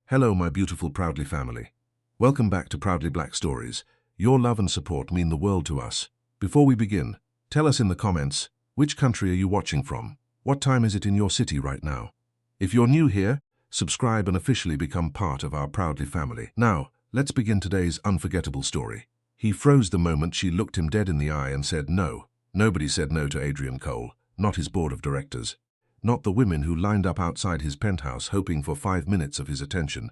Hello, my beautiful Proudly family. Welcome back to Proudly Black Stories. Your love and support mean the world to us. Before we begin, tell us in the comments, which country are you watching from? What time is it in your city right now? If you're new here, subscribe and officially become part of our Proudly family. Now, let's begin today's unforgettable story. He froze the moment she looked him dead in the eye and said no. Nobody said no to Adrian Cole, not his board of directors. Not the women who lined up outside his penthouse hoping for 5 minutes of his attention.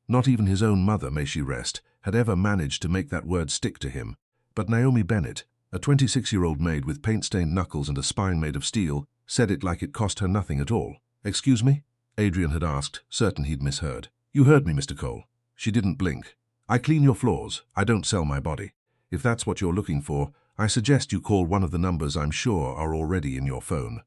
Not even his own mother, may she rest, had ever managed to make that word stick to him. But Naomi Bennett, a 26-year-old maid with paint-stained knuckles and a spine made of steel, said it like it cost her nothing at all. "Excuse me?" Adrian had asked, certain he'd misheard. "You heard me, Mr. Cole." She didn't blink. "I clean your floors. I don't sell my body. If that's what you're looking for, I suggest you call one of the numbers I'm sure are already in your phone."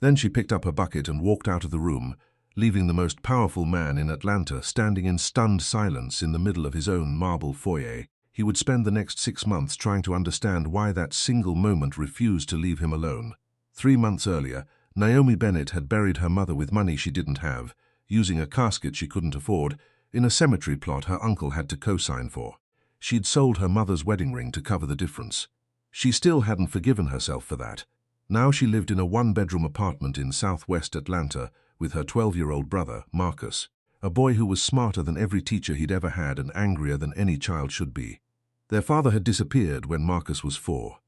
Then she picked up her bucket and walked out of the room, leaving the most powerful man in Atlanta standing in stunned silence in the middle of his own marble foyer. He would spend the next 6 months trying to understand why that single moment refused to leave him alone. 3 months earlier, Naomi Bennett had buried her mother with money she didn't have, using a casket she couldn't afford, in a cemetery plot her uncle had to co-sign for. She'd sold her mother's wedding ring to cover the difference. She still hadn't forgiven herself for that. Now she lived in a 1-bedroom apartment in southwest Atlanta with her 12-year-old brother, Marcus, a boy who was smarter than every teacher he'd ever had and angrier than any child should be. Their father had disappeared when Marcus was 4.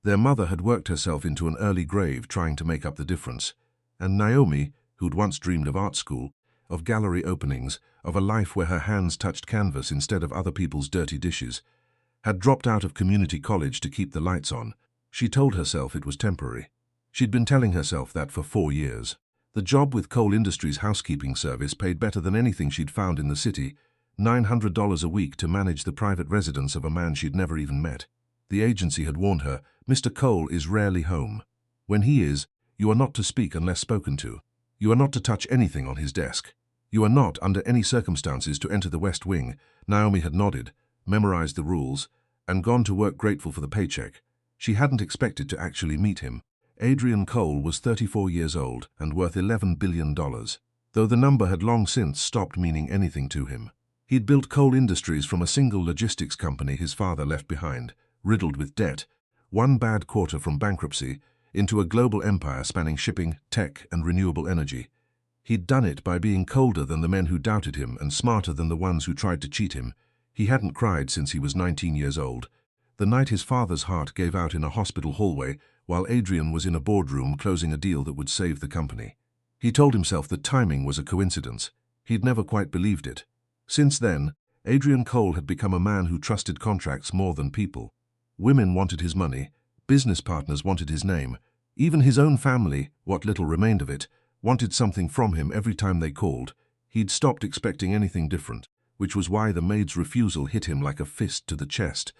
Their mother had worked herself into an early grave trying to make up the difference. And Naomi, who'd once dreamed of art school, of gallery openings, of a life where her hands touched canvas instead of other people's dirty dishes, had dropped out of community college to keep the lights on. She told herself it was temporary. She'd been telling herself that for 4 years. The job with Cole Industries' housekeeping service paid better than anything she'd found in the city, $900 a week to manage the private residence of a man she'd never even met. The agency had warned her, "Mr. Cole is rarely home. When he is, you are not to speak unless spoken to. You are not to touch anything on his desk. You are not, under any circumstances, to enter the West Wing." Naomi had nodded, memorized the rules, and gone to work grateful for the paycheck. She hadn't expected to actually meet him. Adrian Cole was 34 years old and worth $11 billion, though the number had long since stopped meaning anything to him. He'd built Cole Industries from a single logistics company his father left behind, riddled with debt, 1 bad quarter from bankruptcy, into a global empire spanning shipping, tech, and renewable energy. He'd done it by being colder than the men who doubted him and smarter than the ones who tried to cheat him. He hadn't cried since he was 19 years old. The night his father's heart gave out in a hospital hallway while Adrian was in a boardroom closing a deal that would save the company. He told himself that timing was a coincidence. He'd never quite believed it. Since then, Adrian Cole had become a man who trusted contracts more than people. Women wanted his money, business partners wanted his name, even his own family, what little remained of it, wanted something from him every time they called. He'd stopped expecting anything different, which was why the maid's refusal hit him like a fist to the chest.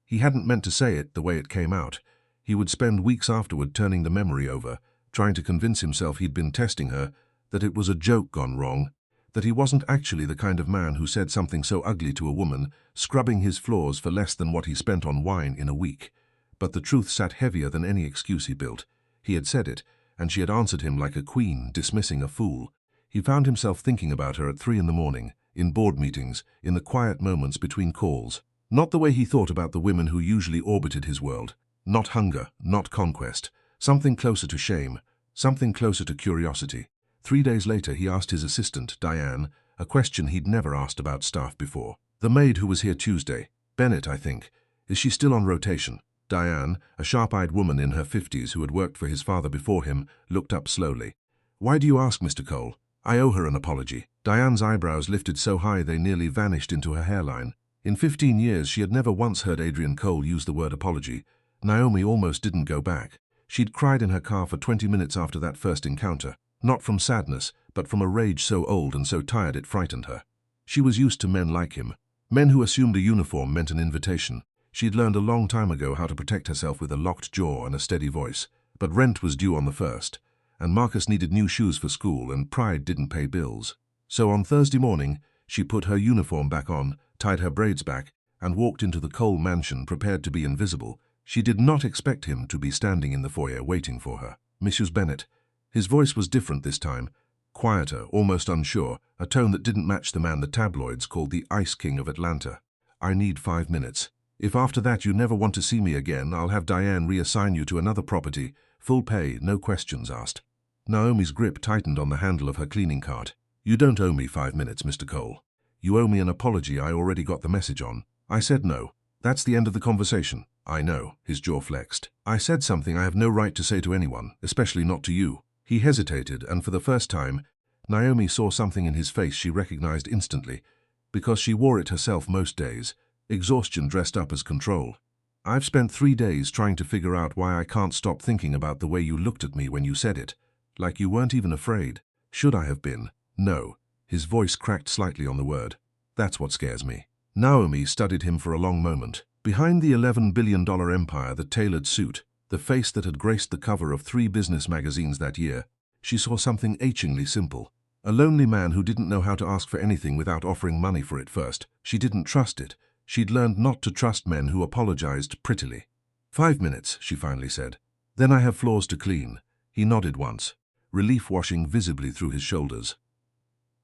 He hadn't meant to say it the way it came out. He would spend weeks afterward turning the memory over, trying to convince himself he'd been testing her, that it was a joke gone wrong, that he wasn't actually the kind of man who said something so ugly to a woman, scrubbing his floors for less than what he spent on wine in a week. But the truth sat heavier than any excuse he built. He had said it, and she had answered him like a queen, dismissing a fool. He found himself thinking about her at 3 in the morning, in board meetings, in the quiet moments between calls. Not the way he thought about the women who usually orbited his world. Not hunger, not conquest. Something closer to shame, something closer to curiosity. 3 days later he asked his assistant, Diane, a question he'd never asked about staff before. "The maid who was here Tuesday, Bennett, I think, is she still on rotation?" Diane, a sharp-eyed woman in her 50s who had worked for his father before him, looked up slowly. "Why do you ask, Mr. Cole? I owe her an apology." Diane's eyebrows lifted so high they nearly vanished into her hairline. In 15 years she had never once heard Adrian Cole use the word apology. Naomi almost didn't go back. She'd cried in her car for 20 minutes after that first encounter, not from sadness, but from a rage so old and so tired it frightened her. She was used to men like him, men who assumed a uniform meant an invitation. She'd learned a long time ago how to protect herself with a locked jaw and a steady voice. But rent was due on the 1st, and Marcus needed new shoes for school, and pride didn't pay bills. So on Thursday morning, she put her uniform back on, tied her braids back, and walked into the Cole mansion prepared to be invisible. She did not expect him to be standing in the foyer waiting for her. "Mrs. Bennett." His voice was different this time, quieter, almost unsure, a tone that didn't match the man the tabloids called the Ice King of Atlanta. "I need 5 minutes. If after that you never want to see me again, I'll have Diane reassign you to another property. Full pay, no questions asked." Naomi's grip tightened on the handle of her cleaning cart. "You don't owe me 5 minutes, Mr. Cole. You owe me an apology I already got the message on." I said no. That's the end of the conversation. "I know," his jaw flexed. "I said something I have no right to say to anyone, especially not to you." He hesitated, and for the first time, Naomi saw something in his face she recognized instantly, because she wore it herself most days, exhaustion dressed up as control. "I've spent 3 days trying to figure out why I can't stop thinking about the way you looked at me when you said it. Like you weren't even afraid. Should I have been?" "No." His voice cracked slightly on the word. "That's what scares me." Naomi studied him for a long moment. Behind the $11 billion empire, the tailored suit, the face that had graced the cover of 3 business magazines that year, she saw something achingly simple. A lonely man who didn't know how to ask for anything without offering money for it first. She didn't trust it. She'd learned not to trust men who apologized prettily. 5 minutes, she finally said. "Then I have floors to clean." He nodded once, relief washing visibly through his shoulders.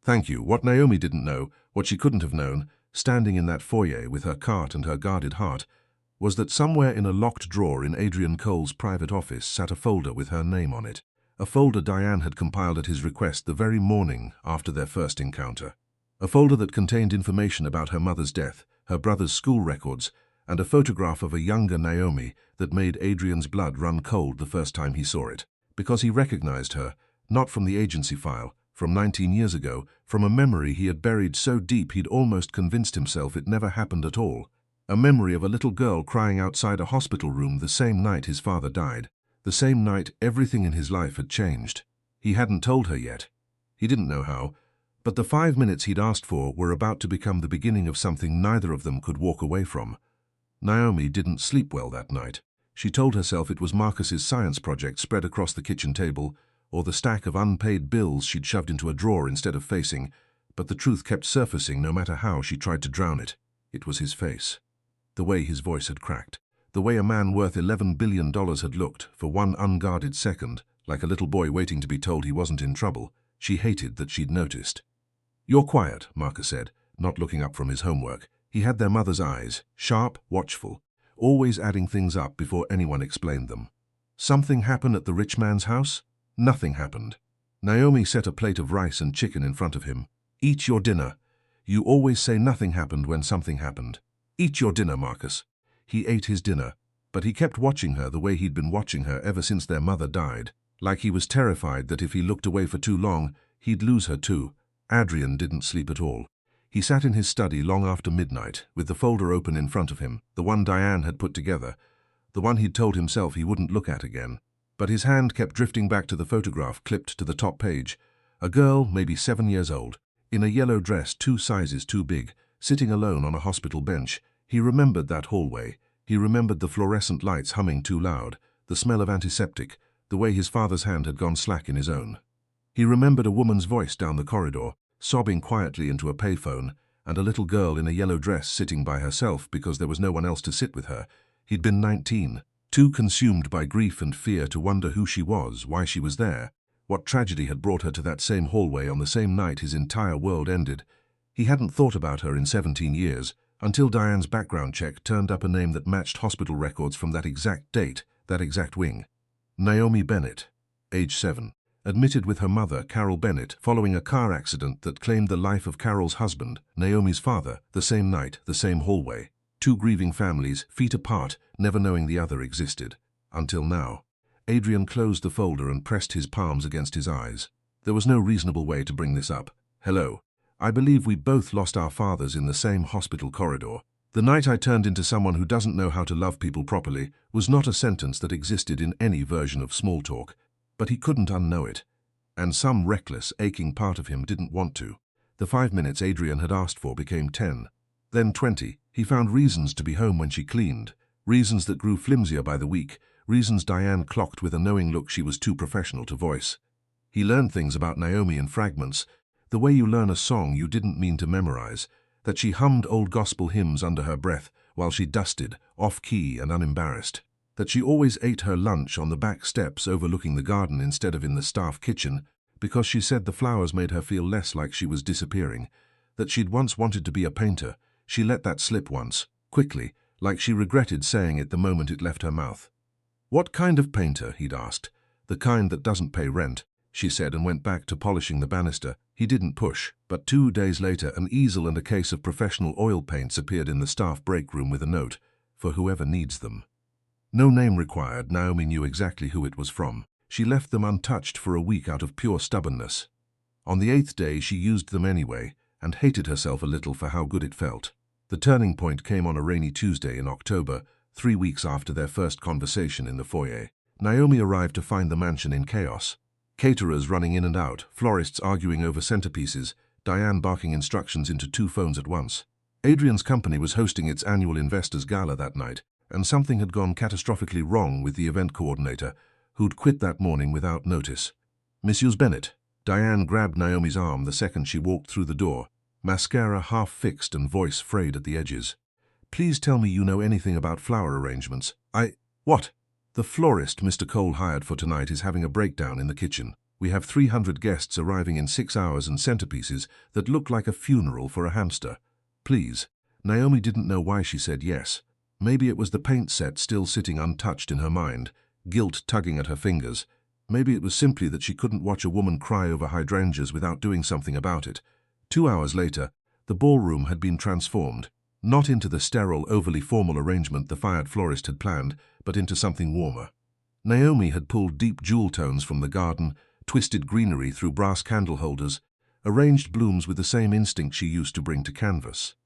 "Thank you." What Naomi didn't know, what she couldn't have known, standing in that foyer with her cart and her guarded heart, was that somewhere in a locked drawer in Adrian Cole's private office sat a folder with her name on it. A folder Diane had compiled at his request the very morning after their first encounter. A folder that contained information about her mother's death, her brother's school records, and a photograph of a younger Naomi that made Adrian's blood run cold the first time he saw it. Because he recognized her, not from the agency file, from 19 years ago, from a memory he had buried so deep he'd almost convinced himself it never happened at all. A memory of a little girl crying outside a hospital room the same night his father died. The same night everything in his life had changed. He hadn't told her yet. He didn't know how, but the 5 minutes he'd asked for were about to become the beginning of something neither of them could walk away from. Naomi didn't sleep well that night. She told herself it was Marcus's science project spread across the kitchen table, or the stack of unpaid bills she'd shoved into a drawer instead of facing, but the truth kept surfacing no matter how she tried to drown it. It was his face. The way his voice had cracked. The way a man worth $11 billion had looked, for one unguarded second, like a little boy waiting to be told he wasn't in trouble. She hated that she'd noticed. "You're quiet," Marcus said, not looking up from his homework. He had their mother's eyes, sharp, watchful, always adding things up before anyone explained them. "Something happened at the rich man's house?" "Nothing happened." Naomi set a plate of rice and chicken in front of him. "Eat your dinner. You always say nothing happened when something happened. Eat your dinner, Marcus." He ate his dinner, but he kept watching her the way he'd been watching her ever since their mother died, like he was terrified that if he looked away for too long, he'd lose her too. Adrian didn't sleep at all. He sat in his study long after midnight, with the folder open in front of him, the one Diane had put together, the one he'd told himself he wouldn't look at again. But his hand kept drifting back to the photograph clipped to the top page. A girl, maybe 7 years old, in a yellow dress 2 sizes too big, sitting alone on a hospital bench. He remembered that hallway. He remembered the fluorescent lights humming too loud, the smell of antiseptic, the way his father's hand had gone slack in his own. He remembered a woman's voice down the corridor, sobbing quietly into a payphone, and a little girl in a yellow dress sitting by herself because there was no one else to sit with her. He'd been 19, too consumed by grief and fear to wonder who she was, why she was there, what tragedy had brought her to that same hallway on the same night his entire world ended. He hadn't thought about her in 17 years, until Diane's background check turned up a name that matched hospital records from that exact date, that exact wing. Naomi Bennett, age 7, admitted with her mother, Carol Bennett, following a car accident that claimed the life of Carol's husband, Naomi's father, the same night, the same hallway. 2 grieving families, feet apart, never knowing the other existed. Until now. Adrian closed the folder and pressed his palms against his eyes. There was no reasonable way to bring this up. "Hello. I believe we both lost our fathers in the same hospital corridor. The night I turned into someone who doesn't know how to love people properly" was not a sentence that existed in any version of small talk, but he couldn't unknow it. And some reckless, aching part of him didn't want to. The 5 minutes Adrian had asked for became 10, then 20. He found reasons to be home when she cleaned, reasons that grew flimsier by the week, reasons Diane clocked with a knowing look she was too professional to voice. He learned things about Naomi in fragments, the way you learn a song you didn't mean to memorize, that she hummed old gospel hymns under her breath while she dusted, off-key and unembarrassed, that she always ate her lunch on the back steps overlooking the garden instead of in the staff kitchen, because she said the flowers made her feel less like she was disappearing, that she'd once wanted to be a painter. She let that slip once, quickly, like she regretted saying it the moment it left her mouth. "What kind of painter?" he'd asked. "The kind that doesn't pay rent," she said, and went back to polishing the banister. He didn't push, but 2 days later an easel and a case of professional oil paints appeared in the staff break room with a note, "For whoever needs them." No name required. Naomi knew exactly who it was from. She left them untouched for a week out of pure stubbornness. On the 8th day she used them anyway, and hated herself a little for how good it felt. The turning point came on a rainy Tuesday in October, 3 weeks after their first conversation in the foyer. Naomi arrived to find the mansion in chaos. Caterers running in and out, florists arguing over centerpieces, Diane barking instructions into 2 phones at once. Adrian's company was hosting its annual investors' gala that night, and something had gone catastrophically wrong with the event coordinator, who'd quit that morning without notice. "Mrs. Bennett." Diane grabbed Naomi's arm the second she walked through the door, mascara half-fixed and voice frayed at the edges. "Please tell me you know anything about flower arrangements. What? The florist Mr. Cole hired for tonight is having a breakdown in the kitchen. We have 300 guests arriving in 6 hours and centerpieces that look like a funeral for a hamster. Please." Naomi didn't know why she said yes. Maybe it was the paint set still sitting untouched in her mind, guilt tugging at her fingers. Maybe it was simply that she couldn't watch a woman cry over hydrangeas without doing something about it. 2 hours later, the ballroom had been transformed, not into the sterile, overly formal arrangement the fired florist had planned, but into something warmer. Naomi had pulled deep jewel tones from the garden, twisted greenery through brass candle holders, arranged blooms with the same instinct she used to bring to canvas.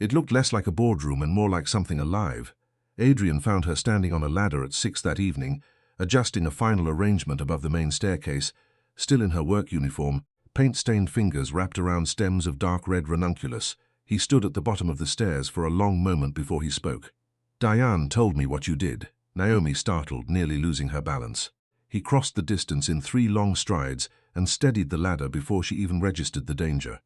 It looked less like a boardroom and more like something alive. Adrian found her standing on a ladder at 6 that evening, adjusting a final arrangement above the main staircase, still in her work uniform, paint-stained fingers wrapped around stems of dark red ranunculus. He stood at the bottom of the stairs for a long moment before he spoke. "Diane told me what you did." Naomi startled, nearly losing her balance. He crossed the distance in 3 long strides and steadied the ladder before she even registered the danger.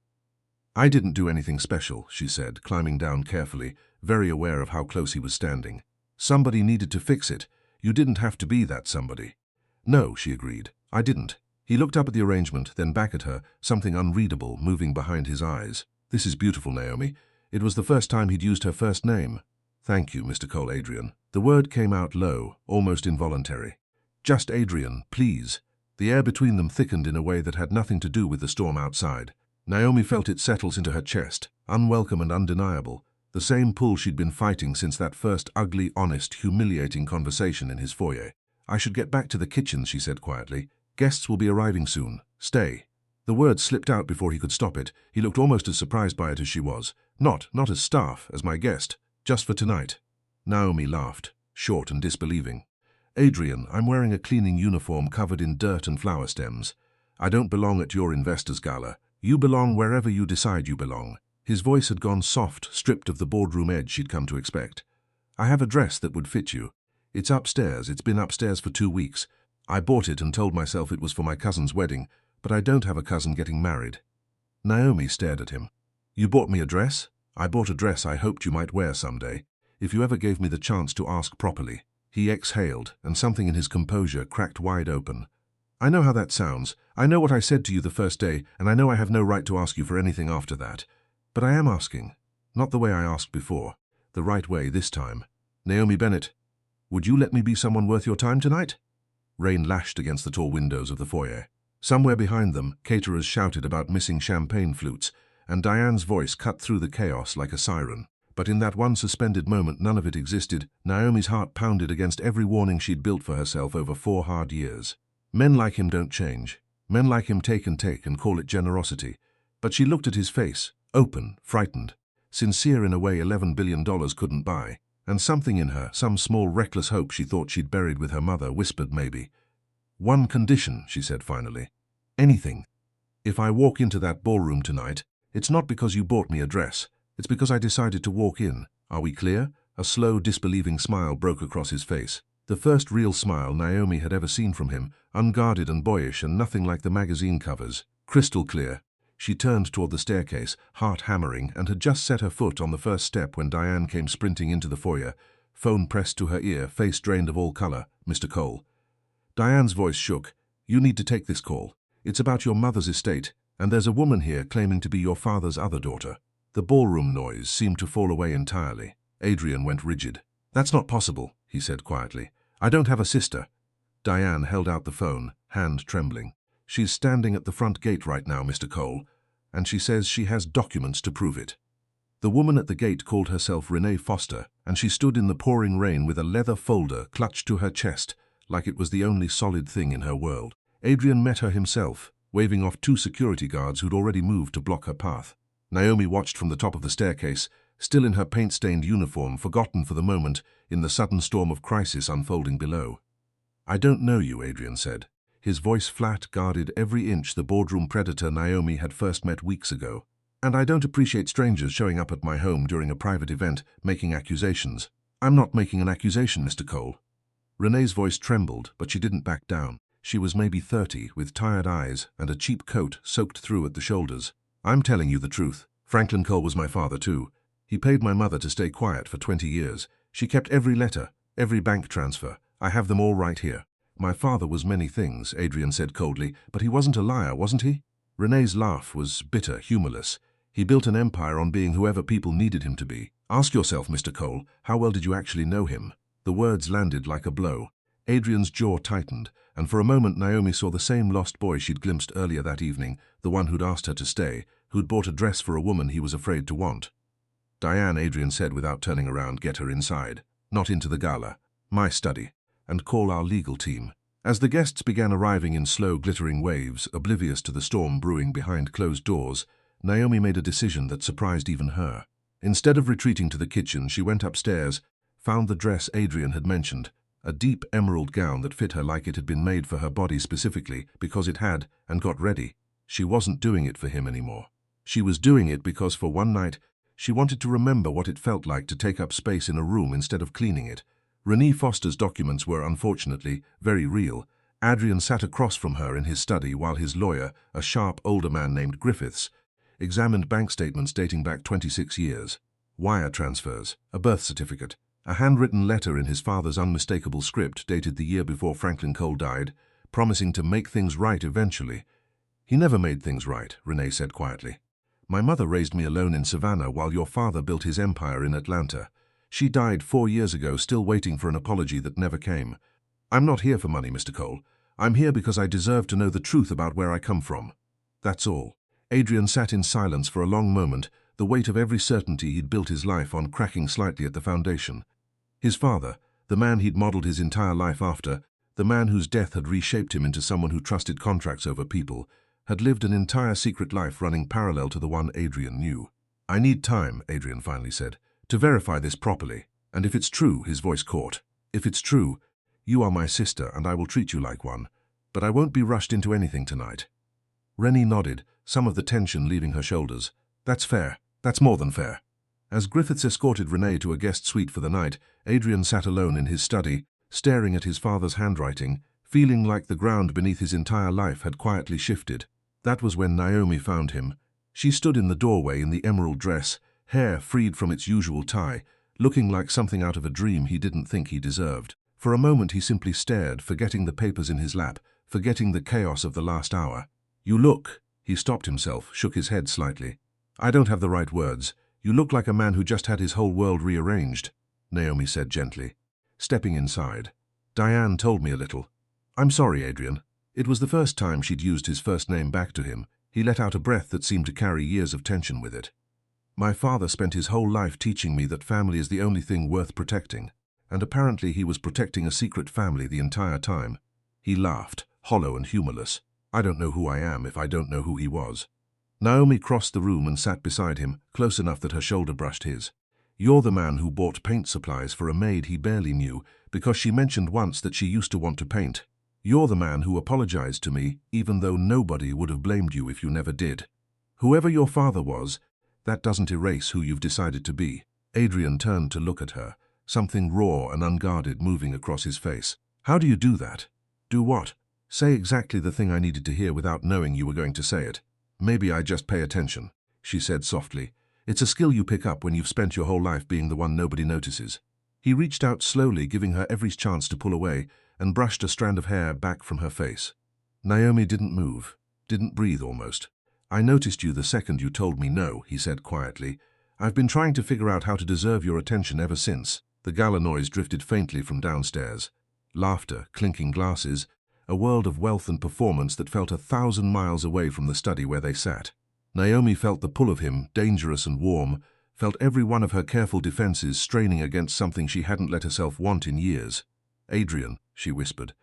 "I didn't do anything special," she said, climbing down carefully, very aware of how close he was standing. "Somebody needed to fix it. You didn't have to be that somebody." "No," she agreed. "I didn't." He looked up at the arrangement, then back at her, something unreadable moving behind his eyes. "This is beautiful, Naomi." It was the first time he'd used her first name. "Thank you, Mr. Cole, Adrian." The word came out low, almost involuntary. "Just Adrian, please." The air between them thickened in a way that had nothing to do with the storm outside. Naomi felt it settles into her chest, unwelcome and undeniable, the same pull she'd been fighting since that first ugly, honest, humiliating conversation in his foyer. "I should get back to the kitchen," she said quietly. "Guests will be arriving soon. Stay." The word slipped out before he could stop it. He looked almost as surprised by it as she was. Not as staff, as my guest. Just for tonight." Naomi laughed, short and disbelieving. "Adrian, I'm wearing a cleaning uniform covered in dirt and flower stems. I don't belong at your investors' gala. You belong wherever you decide you belong." His voice had gone soft, stripped of the boardroom edge she'd come to expect. "I have a dress that would fit you. It's upstairs. It's been upstairs for 2 weeks. I bought it and told myself it was for my cousin's wedding, but I don't have a cousin getting married." Naomi stared at him. "You bought me a dress?" "I bought a dress I hoped you might wear someday, if you ever gave me the chance to ask properly." He exhaled, and something in his composure cracked wide open. "I know how that sounds. I know what I said to you the first day, and I know I have no right to ask you for anything after that. But I am asking. Not the way I asked before. The right way this time. Naomi Bennett, would you let me be someone worth your time tonight?" Rain lashed against the tall windows of the foyer. Somewhere behind them, caterers shouted about missing champagne flutes, and Diane's voice cut through the chaos like a siren. But in that one suspended moment, none of it existed. Naomi's heart pounded against every warning she'd built for herself over 4 hard years. Men like him don't change. Men like him take and call it generosity. But she looked at his face, open, frightened, sincere in a way $11 billion couldn't buy. And something in her, some small reckless hope she thought she'd buried with her mother, whispered maybe. "One condition," she said finally. "Anything. If I walk into that ballroom tonight, it's not because you bought me a dress. It's because I decided to walk in. Are we clear?" A slow, disbelieving smile broke across his face. The first real smile Naomi had ever seen from him, unguarded and boyish and nothing like the magazine covers. Crystal clear. She turned toward the staircase, heart hammering, and had just set her foot on the first step when Diane came sprinting into the foyer, phone pressed to her ear, face drained of all color. "Mr. Cole." Diane's voice shook. "You need to take this call. It's about your mother's estate, and there's a woman here claiming to be your father's other daughter." The ballroom noise seemed to fall away entirely. Adrian went rigid. "That's not possible," he said quietly. "I don't have a sister." Diane held out the phone, hand trembling. "She's standing at the front gate right now, Mr. Cole, and she says she has documents to prove it." The woman at the gate called herself Renee Foster, and she stood in the pouring rain with a leather folder clutched to her chest, like it was the only solid thing in her world. Adrian met her himself, waving off 2 security guards who'd already moved to block her path. Naomi watched from the top of the staircase, still in her paint-stained uniform, forgotten for the moment in the sudden storm of crisis unfolding below. "I don't know you," Adrian said. His voice flat, guarded every inch the boardroom predator Naomi had first met weeks ago. "And I don't appreciate strangers showing up at my home during a private event, making accusations." "I'm not making an accusation, Mr. Cole." Renee's voice trembled, but she didn't back down. She was maybe 30, with tired eyes and a cheap coat soaked through at the shoulders. "I'm telling you the truth. Franklin Cole was my father too. He paid my mother to stay quiet for 20 years. She kept every letter, every bank transfer. I have them all right here." "My father was many things," Adrian said coldly, "but he wasn't a liar, wasn't he?" Renee's laugh was bitter, humorless. "He built an empire on being whoever people needed him to be. Ask yourself, Mr. Cole, how well did you actually know him?" The words landed like a blow. Adrian's jaw tightened, and for a moment Naomi saw the same lost boy she'd glimpsed earlier that evening, the one who'd asked her to stay, who'd bought a dress for a woman he was afraid to want. "Diane," Adrian said without turning around, "get her inside. Not into the gala. My study. And call our legal team." As the guests began arriving in slow, glittering waves, oblivious to the storm brewing behind closed doors, Naomi made a decision that surprised even her. Instead of retreating to the kitchen, she went upstairs, found the dress Adrian had mentioned, a deep emerald gown that fit her like it had been made for her body specifically because it had, and got ready. She wasn't doing it for him anymore. She was doing it because for one night, she wanted to remember what it felt like to take up space in a room instead of cleaning it. Renee Foster's documents were, unfortunately, very real. Adrian sat across from her in his study while his lawyer, a sharp older man named Griffiths, examined bank statements dating back 26 years. Wire transfers, a birth certificate, a handwritten letter in his father's unmistakable script dated the year before Franklin Cole died, promising to make things right eventually. "He never made things right," Renee said quietly. "My mother raised me alone in Savannah while your father built his empire in Atlanta. She died 4 years ago, still waiting for an apology that never came. I'm not here for money, Mr. Cole. I'm here because I deserve to know the truth about where I come from. That's all." Adrian sat in silence for a long moment, the weight of every certainty he'd built his life on cracking slightly at the foundation. His father, the man he'd modeled his entire life after, the man whose death had reshaped him into someone who trusted contracts over people, had lived an entire secret life running parallel to the one Adrian knew. "I need time," Adrian finally said, "to verify this properly. And if it's true," his voice caught, "if it's true, you are my sister and I will treat you like one. But I won't be rushed into anything tonight." Renee nodded, some of the tension leaving her shoulders. "That's fair. That's more than fair." As Griffiths escorted Renee to a guest suite for the night, Adrian sat alone in his study, staring at his father's handwriting, feeling like the ground beneath his entire life had quietly shifted. That was when Naomi found him. She stood in the doorway in the emerald dress, hair freed from its usual tie, looking like something out of a dream he didn't think he deserved. For a moment he simply stared, forgetting the papers in his lap, forgetting the chaos of the last hour. "You look," he stopped himself, shook his head slightly. "I don't have the right words. You look like a man who just had his whole world rearranged," Naomi said gently. Stepping inside, "Diane told me a little." "I'm sorry, Adrian." It was the first time she'd used his first name back to him. He let out a breath that seemed to carry years of tension with it. "My father spent his whole life teaching me that family is the only thing worth protecting, and apparently he was protecting a secret family the entire time." He laughed, hollow and humorless. "I don't know who I am if I don't know who he was." Naomi crossed the room and sat beside him, close enough that her shoulder brushed his. "You're the man who bought paint supplies for a maid he barely knew because she mentioned once that she used to want to paint. You're the man who apologized to me, even though nobody would have blamed you if you never did. Whoever your father was, that doesn't erase who you've decided to be." Adrian turned to look at her, something raw and unguarded moving across his face. "How do you do that?" "Do what?" "Say exactly the thing I needed to hear without knowing you were going to say it." "Maybe I just pay attention," she said softly. "It's a skill you pick up when you've spent your whole life being the one nobody notices." He reached out slowly, giving her every chance to pull away, and brushed a strand of hair back from her face. Naomi didn't move. Didn't breathe almost. I noticed you the second you told me no, he said quietly. I've been trying to figure out how to deserve your attention ever since. The gala noise drifted faintly from downstairs. Laughter, clinking glasses, a world of wealth and performance that felt 1,000 miles away from the study where they sat. Naomi felt the pull of him, dangerous and warm, felt every one of her careful defenses straining against something she hadn't let herself want in years. Adrian, she whispered,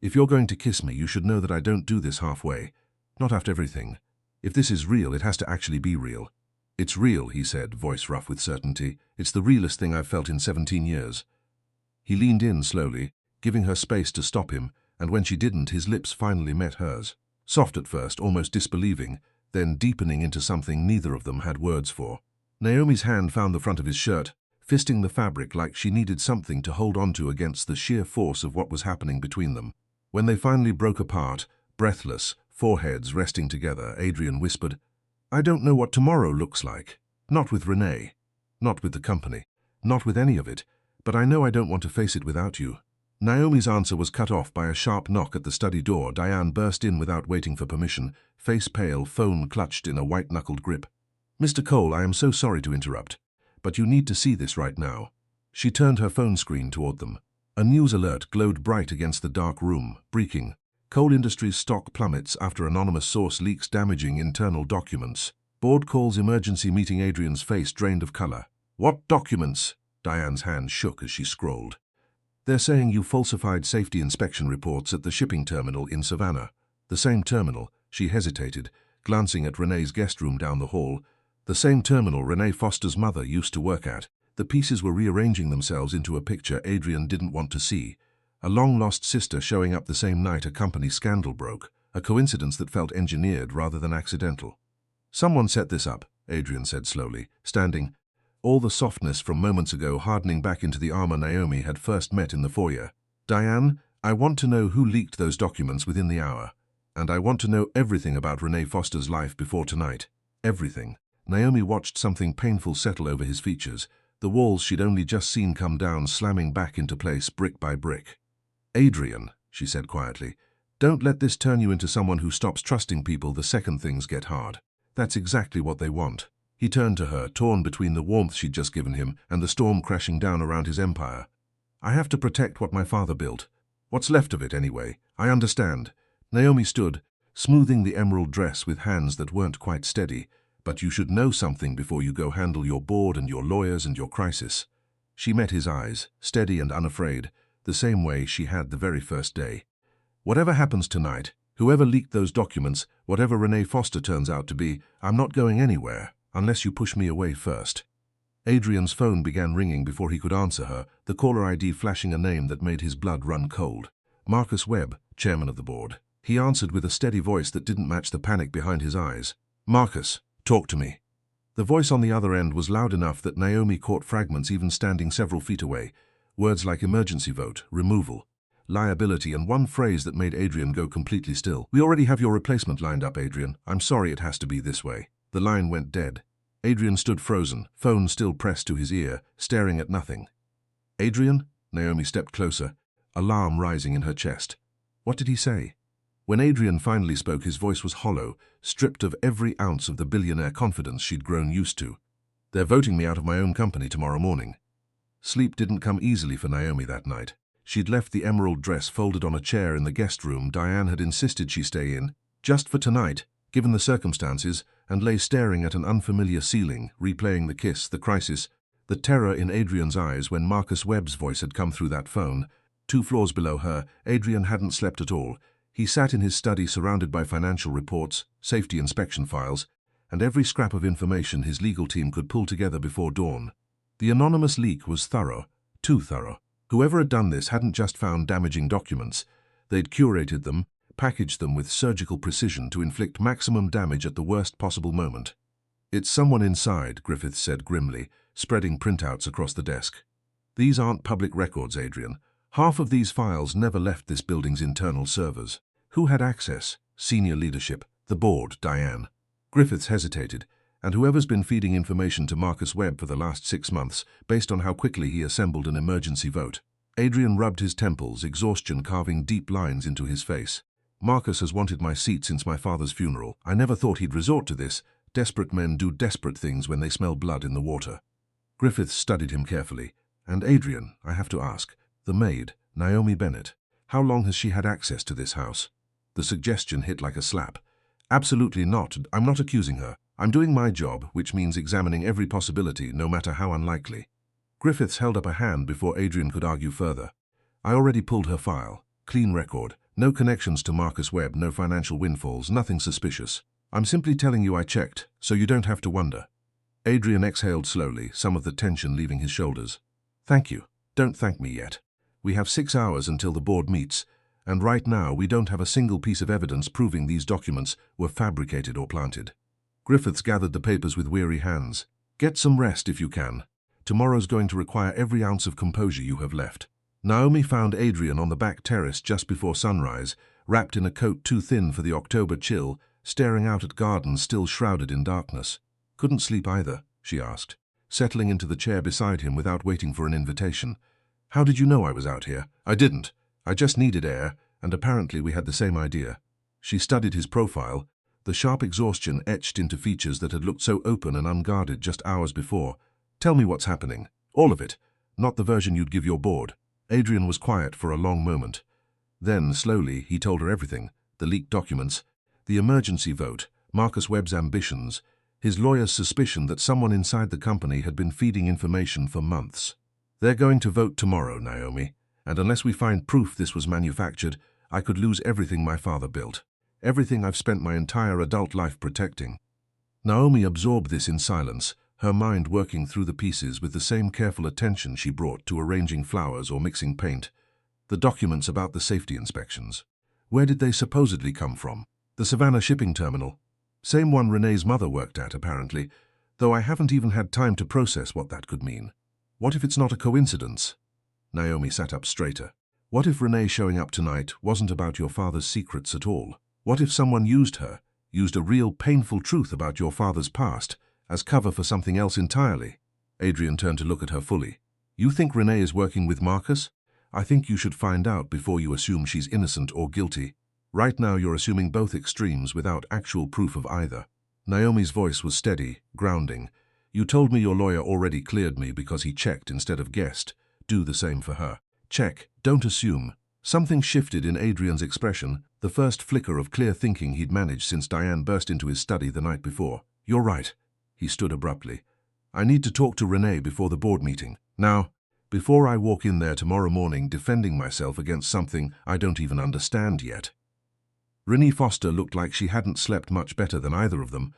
if you're going to kiss me, you should know that I don't do this halfway. Not after everything. If this is real, it has to actually be real. It's real, he said, voice rough with certainty. It's the realest thing I've felt in 17 years. He leaned in slowly, giving her space to stop him, and when she didn't, his lips finally met hers. Soft at first, almost disbelieving, then deepening into something neither of them had words for. Naomi's hand found the front of his shirt, fisting the fabric like she needed something to hold onto against the sheer force of what was happening between them. When they finally broke apart, breathless, foreheads resting together, Adrian whispered, I don't know what tomorrow looks like. Not with Renee. Not with the company. Not with any of it. But I know I don't want to face it without you. Naomi's answer was cut off by a sharp knock at the study door. Diane burst in without waiting for permission, face pale, phone clutched in a white-knuckled grip. Mr. Cole, I am so sorry to interrupt, but you need to see this right now. She turned her phone screen toward them. A news alert glowed bright against the dark room, breaking. Coal Industries stock plummets after anonymous source leaks damaging internal documents. Board calls emergency meeting. Adrian's face drained of color. What documents? Diane's hand shook as she scrolled. They're saying you falsified safety inspection reports at the shipping terminal in Savannah. The same terminal, she hesitated, glancing at Renee's guest room down the hall. The same terminal Renee Foster's mother used to work at. The pieces were rearranging themselves into a picture Adrian didn't want to see. A long-lost sister showing up the same night a company scandal broke, a coincidence that felt engineered rather than accidental. Someone set this up, Adrian said slowly, standing, all the softness from moments ago hardening back into the armor Naomi had first met in the foyer. Diane, I want to know who leaked those documents within the hour. And I want to know everything about Renee Foster's life before tonight. Everything. Naomi watched something painful settle over his features, the walls she'd only just seen come down slamming back into place brick by brick. Adrian, she said quietly, don't let this turn you into someone who stops trusting people the second things get hard. That's exactly what they want. He turned to her, torn between the warmth she'd just given him and the storm crashing down around his empire. I have to protect what my father built. What's left of it, anyway. I understand. Naomi stood, smoothing the emerald dress with hands that weren't quite steady. But you should know something before you go handle your board and your lawyers and your crisis. She met his eyes, steady and unafraid, the same way she had the very first day. Whatever happens tonight, whoever leaked those documents, whatever Renee Foster turns out to be, I'm not going anywhere, unless you push me away first. Adrian's phone began ringing before he could answer her, the caller ID flashing a name that made his blood run cold. Marcus Webb, chairman of the board. He answered with a steady voice that didn't match the panic behind his eyes. Marcus. Talk to me. The voice on the other end was loud enough that Naomi caught fragments even standing several feet away. Words like emergency vote, removal, liability, and one phrase that made Adrian go completely still. We already have your replacement lined up, Adrian. I'm sorry it has to be this way. The line went dead. Adrian stood frozen, phone still pressed to his ear, staring at nothing. Adrian? Naomi stepped closer, alarm rising in her chest. What did he say? When Adrian finally spoke, his voice was hollow, stripped of every ounce of the billionaire confidence she'd grown used to. They're voting me out of my own company tomorrow morning. Sleep didn't come easily for Naomi that night. She'd left the emerald dress folded on a chair in the guest room Diane had insisted she stay in, just for tonight, given the circumstances, and lay staring at an unfamiliar ceiling, replaying the kiss, the crisis, the terror in Adrian's eyes when Marcus Webb's voice had come through that phone. 2 floors below her, Adrian hadn't slept at all. He sat in his study surrounded by financial reports, safety inspection files, and every scrap of information his legal team could pull together before dawn. The anonymous leak was thorough, too thorough. Whoever had done this hadn't just found damaging documents. They'd curated them, packaged them with surgical precision to inflict maximum damage at the worst possible moment. It's someone inside, Griffith said grimly, spreading printouts across the desk. These aren't public records, Adrian. Half of these files never left this building's internal servers. Who had access? Senior leadership, the board, Diane. Griffiths hesitated, and whoever's been feeding information to Marcus Webb for the last 6 months, based on how quickly he assembled an emergency vote. Adrian rubbed his temples, exhaustion carving deep lines into his face. Marcus has wanted my seat since my father's funeral. I never thought he'd resort to this. Desperate men do desperate things when they smell blood in the water. Griffith studied him carefully. And Adrian, I have to ask, the maid, Naomi Bennett, how long has she had access to this house? The suggestion hit like a slap. Absolutely not. I'm not accusing her. I'm doing my job, which means examining every possibility, no matter how unlikely. Griffiths held up a hand before Adrian could argue further. I already pulled her file. Clean record. No connections to Marcus Webb, no financial windfalls, nothing suspicious. I'm simply telling you I checked, so you don't have to wonder. Adrian exhaled slowly, some of the tension leaving his shoulders. Thank you. Don't thank me yet. We have 6 hours until the board meets, and right now we don't have a single piece of evidence proving these documents were fabricated or planted. Griffiths gathered the papers with weary hands. Get some rest if you can. Tomorrow's going to require every ounce of composure you have left. Naomi found Adrian on the back terrace just before sunrise, wrapped in a coat too thin for the October chill, staring out at gardens still shrouded in darkness. Couldn't sleep either, she asked, settling into the chair beside him without waiting for an invitation. How did you know I was out here? I didn't. I just needed air, and apparently we had the same idea. She studied his profile, the sharp exhaustion etched into features that had looked so open and unguarded just hours before. Tell me what's happening. All of it. Not the version you'd give your board. Adrian was quiet for a long moment. Then, slowly, he told her everything. The leaked documents, the emergency vote, Marcus Webb's ambitions, his lawyer's suspicion that someone inside the company had been feeding information for months. They're going to vote tomorrow, Naomi, and unless we find proof this was manufactured, I could lose everything my father built. Everything I've spent my entire adult life protecting. Naomi absorbed this in silence, her mind working through the pieces with the same careful attention she brought to arranging flowers or mixing paint. The documents about the safety inspections. Where did they supposedly come from? The Savannah shipping terminal. Same one Renee's mother worked at, apparently, though I haven't even had time to process what that could mean. What if it's not a coincidence? Naomi sat up straighter. What if Renee showing up tonight wasn't about your father's secrets at all? What if someone used her, used a real painful truth about your father's past, as cover for something else entirely? Adrian turned to look at her fully. You think Renee is working with Marcus? I think you should find out before you assume she's innocent or guilty. Right now you're assuming both extremes without actual proof of either. Naomi's voice was steady, grounding. You told me your lawyer already cleared me because he checked instead of guessed. Do the same for her. Check, don't assume. Something shifted in Adrian's expression, the first flicker of clear thinking he'd managed since Diane burst into his study the night before. You're right. He stood abruptly. I need to talk to Renee before the board meeting. Now, before I walk in there tomorrow morning defending myself against something I don't even understand yet. Renee Foster looked like she hadn't slept much better than either of them,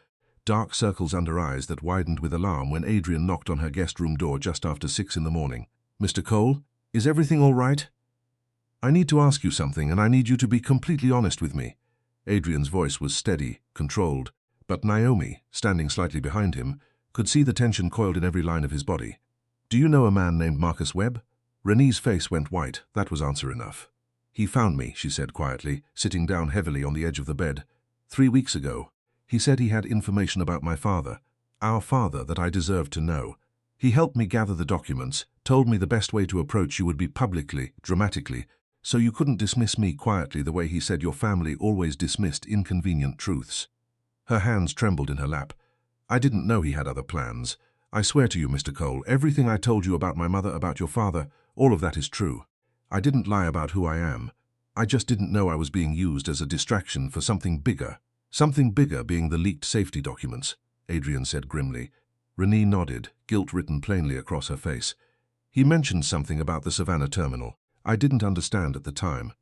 dark circles under eyes that widened with alarm when Adrian knocked on her guest room door just after 6 in the morning. Mr. Cole, is everything all right? I need to ask you something, and I need you to be completely honest with me. Adrian's voice was steady, controlled, but Naomi, standing slightly behind him, could see the tension coiled in every line of his body. Do you know a man named Marcus Webb? Renee's face went white. That was answer enough. He found me, she said quietly, sitting down heavily on the edge of the bed. 3 weeks ago. He said he had information about my father, our father, that I deserved to know. He helped me gather the documents, told me the best way to approach you would be publicly, dramatically, so you couldn't dismiss me quietly the way he said your family always dismissed inconvenient truths. Her hands trembled in her lap. I didn't know he had other plans. I swear to you, Mr. Cole, everything I told you about my mother, about your father, all of that is true. I didn't lie about who I am. I just didn't know I was being used as a distraction for something bigger. Something bigger being the leaked safety documents, Adrian said grimly. Renee nodded, guilt written plainly across her face. He mentioned something about the Savannah terminal. I didn't understand at the time.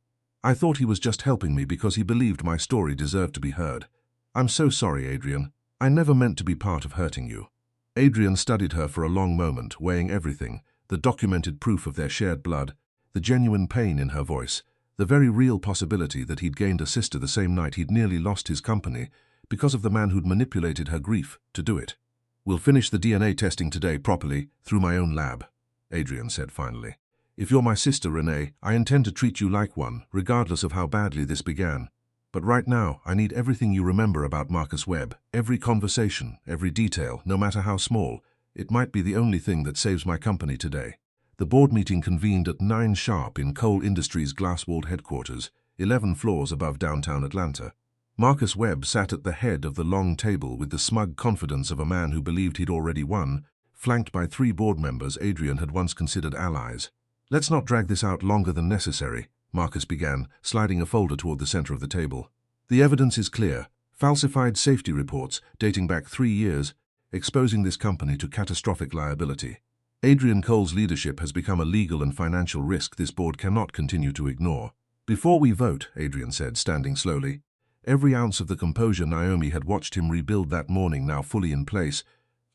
I thought he was just helping me because he believed my story deserved to be heard. I'm so sorry, Adrian. I never meant to be part of hurting you. Adrian studied her for a long moment, weighing everything, the documented proof of their shared blood, the genuine pain in her voice, the very real possibility that he'd gained a sister the same night he'd nearly lost his company because of the man who'd manipulated her grief to do it. We'll finish the DNA testing today properly, through my own lab, Adrian said finally. If you're my sister, Renee, I intend to treat you like one, regardless of how badly this began. But right now, I need everything you remember about Marcus Webb, every conversation, every detail, no matter how small. It might be the only thing that saves my company today. The board meeting convened at 9 sharp in Cole Industries' glass-walled headquarters. 11 floors above downtown Atlanta. Marcus Webb sat at the head of the long table with the smug confidence of a man who believed he'd already won, flanked by 3 board members Adrian had once considered allies. "Let's not drag this out longer than necessary," Marcus began, sliding a folder toward the center of the table. "The evidence is clear. Falsified safety reports dating back 3 years, exposing this company to catastrophic liability. Adrian Cole's leadership has become a legal and financial risk this board cannot continue to ignore." "Before we vote," Adrian said, standing slowly, every ounce of the composure Naomi had watched him rebuild that morning now fully in place,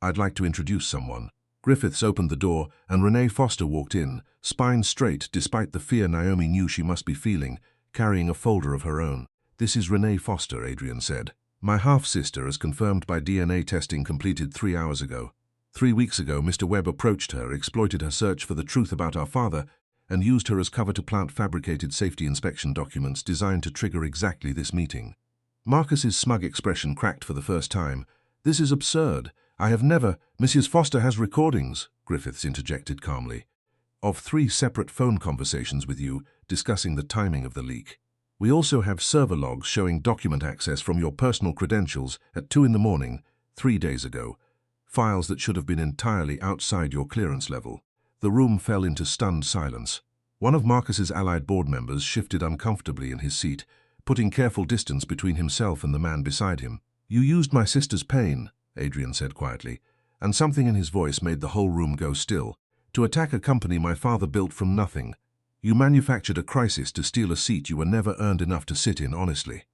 "I'd like to introduce someone." Griffiths opened the door, and Renee Foster walked in, spine straight despite the fear Naomi knew she must be feeling, carrying a folder of her own. "This is Renee Foster," Adrian said. "My half-sister, as confirmed by DNA testing completed 3 hours ago. 3 weeks ago, Mr. Webb approached her, exploited her search for the truth about our father, and used her as cover to plant fabricated safety inspection documents designed to trigger exactly this meeting." Marcus's smug expression cracked for the first time. "This is absurd. I have never—" "Mrs. Foster has recordings," Griffiths interjected calmly, "of 3 separate phone conversations with you discussing the timing of the leak. We also have server logs showing document access from your personal credentials at 2 in the morning, 3 days ago. Files that should have been entirely outside your clearance level." The room fell into stunned silence. One of Marcus's allied board members shifted uncomfortably in his seat, putting careful distance between himself and the man beside him. "You used my sister's pain," Adrian said quietly, and something in his voice made the whole room go still, "to attack a company my father built from nothing. You manufactured a crisis to steal a seat you were never earned enough to sit in honestly."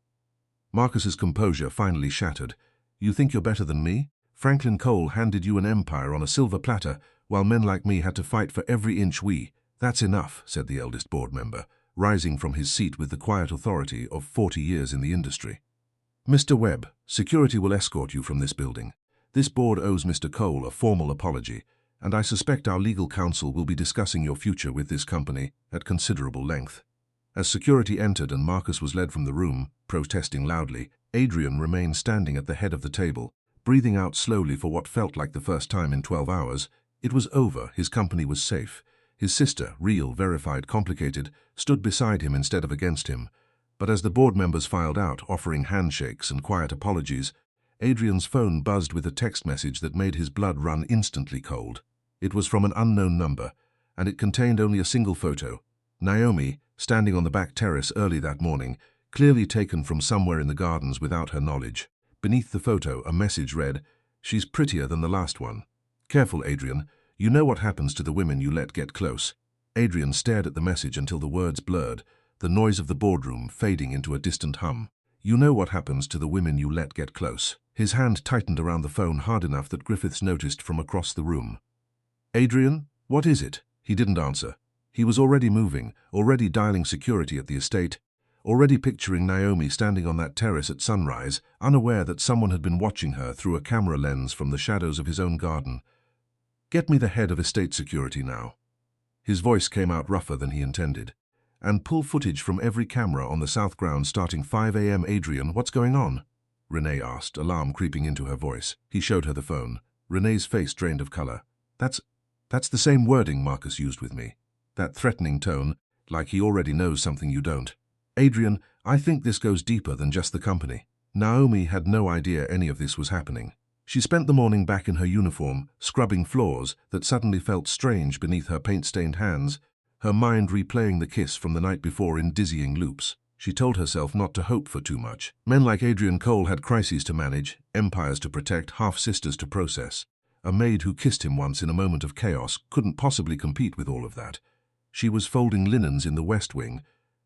Marcus's composure finally shattered. "You think you're better than me? Franklin Cole handed you an empire on a silver platter, while men like me had to fight for every inch we—" "That's enough," said the eldest board member, rising from his seat with the quiet authority of 40 years in the industry. "Mr. Webb, security will escort you from this building. This board owes Mr. Cole a formal apology, and I suspect our legal counsel will be discussing your future with this company at considerable length." As security entered and Marcus was led from the room, protesting loudly, Adrian remained standing at the head of the table, breathing out slowly for what felt like the first time in 12 hours. It was over. His company was safe. His sister, real, verified, complicated, stood beside him instead of against him. But as the board members filed out, offering handshakes and quiet apologies, Adrian's phone buzzed with a text message that made his blood run instantly cold. It was from an unknown number, and it contained only a single photo. Naomi, standing on the back terrace early that morning, clearly taken from somewhere in the gardens without her knowledge. Beneath the photo, a message read, "She's prettier than the last one. Careful, Adrian. You know what happens to the women you let get close." Adrian stared at the message until the words blurred, the noise of the boardroom fading into a distant hum. "You know what happens to the women you let get close." His hand tightened around the phone hard enough that Griffiths noticed from across the room. "Adrian, what is it?" He didn't answer. He was already moving, already dialing security at the estate, already picturing Naomi standing on that terrace at sunrise, unaware that someone had been watching her through a camera lens from the shadows of his own garden. "Get me the head of estate security now." His voice came out rougher than he intended. "And pull footage from every camera on the south ground starting 5 a.m. Adrian, what's going on?" Renee asked, alarm creeping into her voice. He showed her the phone. Renee's face drained of color. That's the same wording Marcus used with me. That threatening tone, like he already knows something you don't. "Adrian, I think this goes deeper than just the company." Naomi had no idea any of this was happening. She spent the morning back in her uniform, scrubbing floors that suddenly felt strange beneath her paint-stained hands, her mind replaying the kiss from the night before in dizzying loops. She told herself not to hope for too much. Men like Adrian Cole had crises to manage, empires to protect, half-sisters to process. A maid who kissed him once in a moment of chaos couldn't possibly compete with all of that. She was folding linens in the West Wing,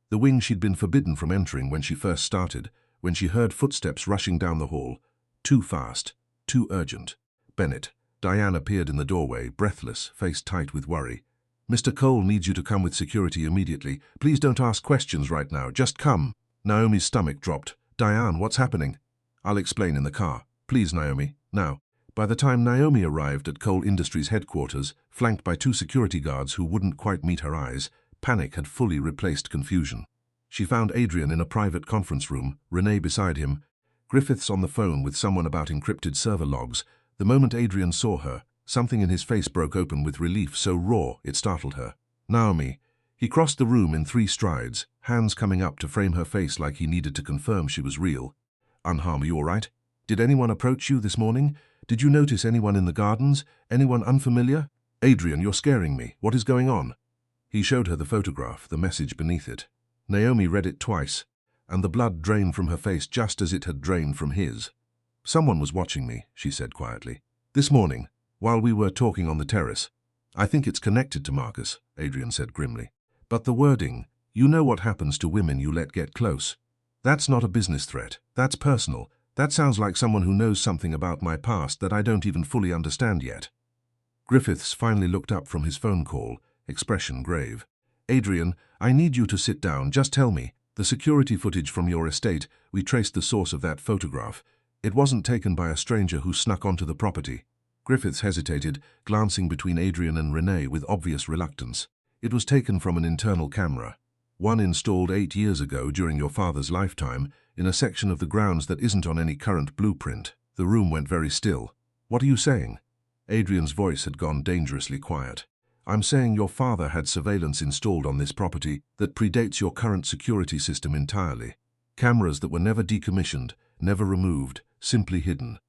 the wing she'd been forbidden from entering when she first started, when she heard footsteps rushing down the hall. Too fast, too urgent. Bennett. Diane appeared in the doorway, breathless, face tight with worry. "Mr. Cole needs you to come with security immediately. Please don't ask questions right now, just come." Naomi's stomach dropped. "Diane, what's happening?" "I'll explain in the car. Please, Naomi, now." By the time Naomi arrived at Cole Industries headquarters, flanked by 2 security guards who wouldn't quite meet her eyes, panic had fully replaced confusion. She found Adrian in a private conference room, Renee beside him, Griffiths on the phone with someone about encrypted server logs. The moment Adrian saw her, something in his face broke open with relief so raw it startled her. "Naomi." He crossed the room in 3 strides, hands coming up to frame her face like he needed to confirm she was real. Unharm, are you all right? Did anyone approach you this morning? Did you notice anyone in the gardens? Anyone unfamiliar? Adrian, you're scaring me. What is going on? He showed her the photograph, the message beneath it. Naomi read it twice, and the blood drained from her face just as it had drained from his. Someone was watching me, she said quietly. This morning, while we were talking on the terrace. I think it's connected to Marcus, Adrian said grimly. But the wording, you know what happens to women you let get close. That's not a business threat. That's personal. That sounds like someone who knows something about my past that I don't even fully understand yet. Griffiths finally looked up from his phone call, expression grave. Adrian, I need you to sit down. Just tell me. The security footage from your estate, we traced the source of that photograph. It wasn't taken by a stranger who snuck onto the property. Griffiths hesitated, glancing between Adrian and Renee with obvious reluctance. It was taken from an internal camera. One installed 8 years ago during your father's lifetime, in a section of the grounds that isn't on any current blueprint. The room went very still. What are you saying? Adrian's voice had gone dangerously quiet. I'm saying your father had surveillance installed on this property that predates your current security system entirely. Cameras that were never decommissioned, never removed, simply hidden.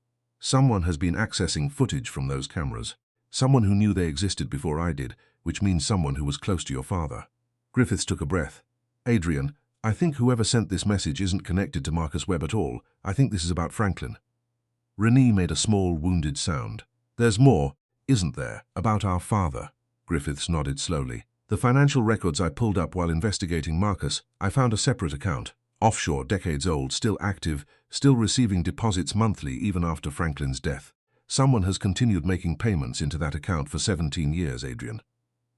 Someone has been accessing footage from those cameras. Someone who knew they existed before I did, which means someone who was close to your father. Griffiths took a breath. Adrian, I think whoever sent this message isn't connected to Marcus Webb at all. I think this is about Franklin. Renee made a small, wounded sound. There's more, isn't there, about our father? Griffiths nodded slowly. The financial records I pulled up while investigating Marcus, I found a separate account. Offshore, decades old, still active, still receiving deposits monthly even after Franklin's death. Someone has continued making payments into that account for 17 years, Adrian.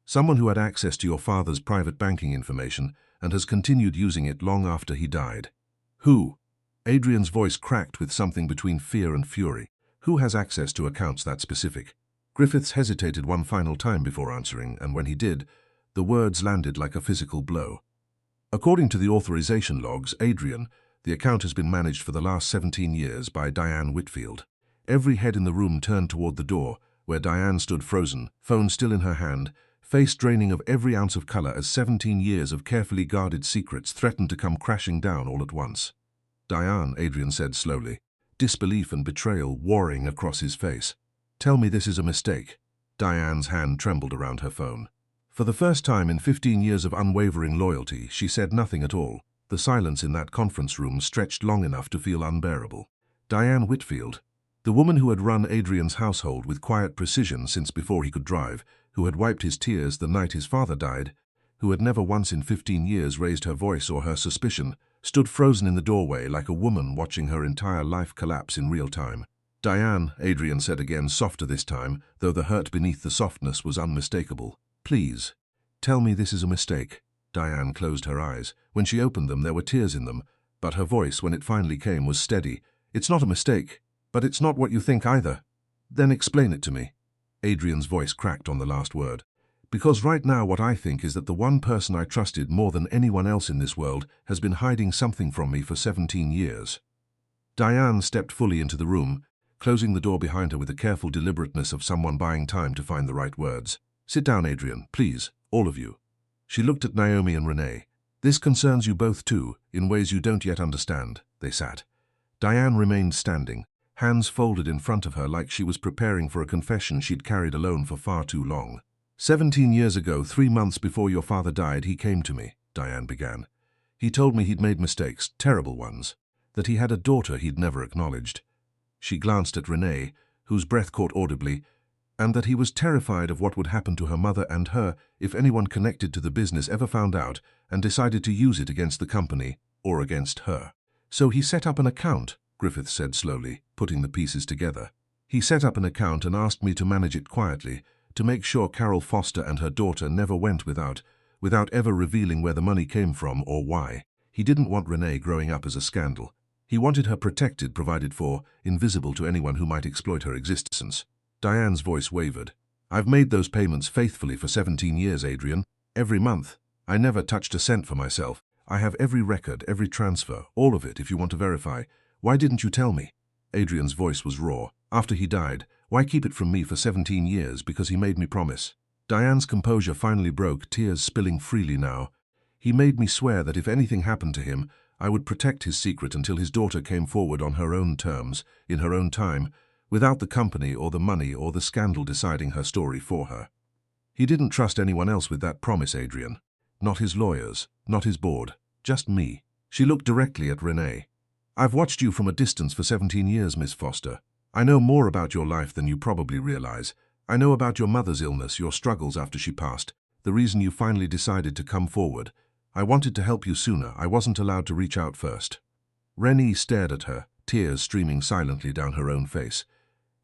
Someone who had access to your father's private banking information and has continued using it long after he died. Who? Adrian's voice cracked with something between fear and fury. Who has access to accounts that specific? Griffiths hesitated one final time before answering, and when he did, the words landed like a physical blow. According to the authorization logs, Adrian, the account has been managed for the last 17 years by Diane Whitfield. Every head in the room turned toward the door, where Diane stood frozen, phone still in her hand, face draining of every ounce of color as 17 years of carefully guarded secrets threatened to come crashing down all at once. Diane, Adrian said slowly, disbelief and betrayal warring across his face. Tell me this is a mistake. Diane's hand trembled around her phone. For the first time in 15 years of unwavering loyalty, she said nothing at all. The silence in that conference room stretched long enough to feel unbearable. Diane Whitfield, the woman who had run Adrian's household with quiet precision since before he could drive, who had wiped his tears the night his father died, who had never once in 15 years raised her voice or her suspicion, stood frozen in the doorway like a woman watching her entire life collapse in real time. Diane, Adrian said again, softer this time, though the hurt beneath the softness was unmistakable. Please, tell me this is a mistake. Diane closed her eyes. When she opened them, there were tears in them, but her voice, when it finally came, was steady. It's not a mistake, but it's not what you think either. Then explain it to me. Adrian's voice cracked on the last word. Because right now what I think is that the one person I trusted more than anyone else in this world has been hiding something from me for 17 years. Diane stepped fully into the room, closing the door behind her with the careful deliberateness of someone buying time to find the right words. Sit down, Adrian, please, all of you. She looked at Naomi and Renee. This concerns you both too, in ways you don't yet understand. They sat. Diane remained standing, hands folded in front of her like she was preparing for a confession she'd carried alone for far too long. 17 years ago, 3 months before your father died, he came to me, Diane began. He told me he'd made mistakes, terrible ones, that he had a daughter he'd never acknowledged. She glanced at Renee, whose breath caught audibly, and that he was terrified of what would happen to her mother and her if anyone connected to the business ever found out and decided to use it against the company or against her. So he set up an account, Griffith said slowly, putting the pieces together. He set up an account and asked me to manage it quietly, to make sure Carol Foster and her daughter never went without ever revealing where the money came from or why. He didn't want Renee growing up as a scandal. He wanted her protected, provided for, invisible to anyone who might exploit her existence. Diane's voice wavered. I've made those payments faithfully for 17 years, Adrian. Every month. I never touched a cent for myself. I have every record, every transfer, all of it if you want to verify. Why didn't you tell me? Adrian's voice was raw. After he died, why keep it from me for 17 years? Because he made me promise. Diane's composure finally broke, tears spilling freely now. He made me swear that if anything happened to him, I would protect his secret until his daughter came forward on her own terms, in her own time, without the company or the money or the scandal deciding her story for her. He didn't trust anyone else with that promise, Adrian. Not his lawyers, not his board, just me. She looked directly at Renee. I've watched you from a distance for 17 years, Miss Foster. I know more about your life than you probably realize. I know about your mother's illness, your struggles after she passed, the reason you finally decided to come forward. I wanted to help you sooner. I wasn't allowed to reach out first. Renee stared at her, tears streaming silently down her own face.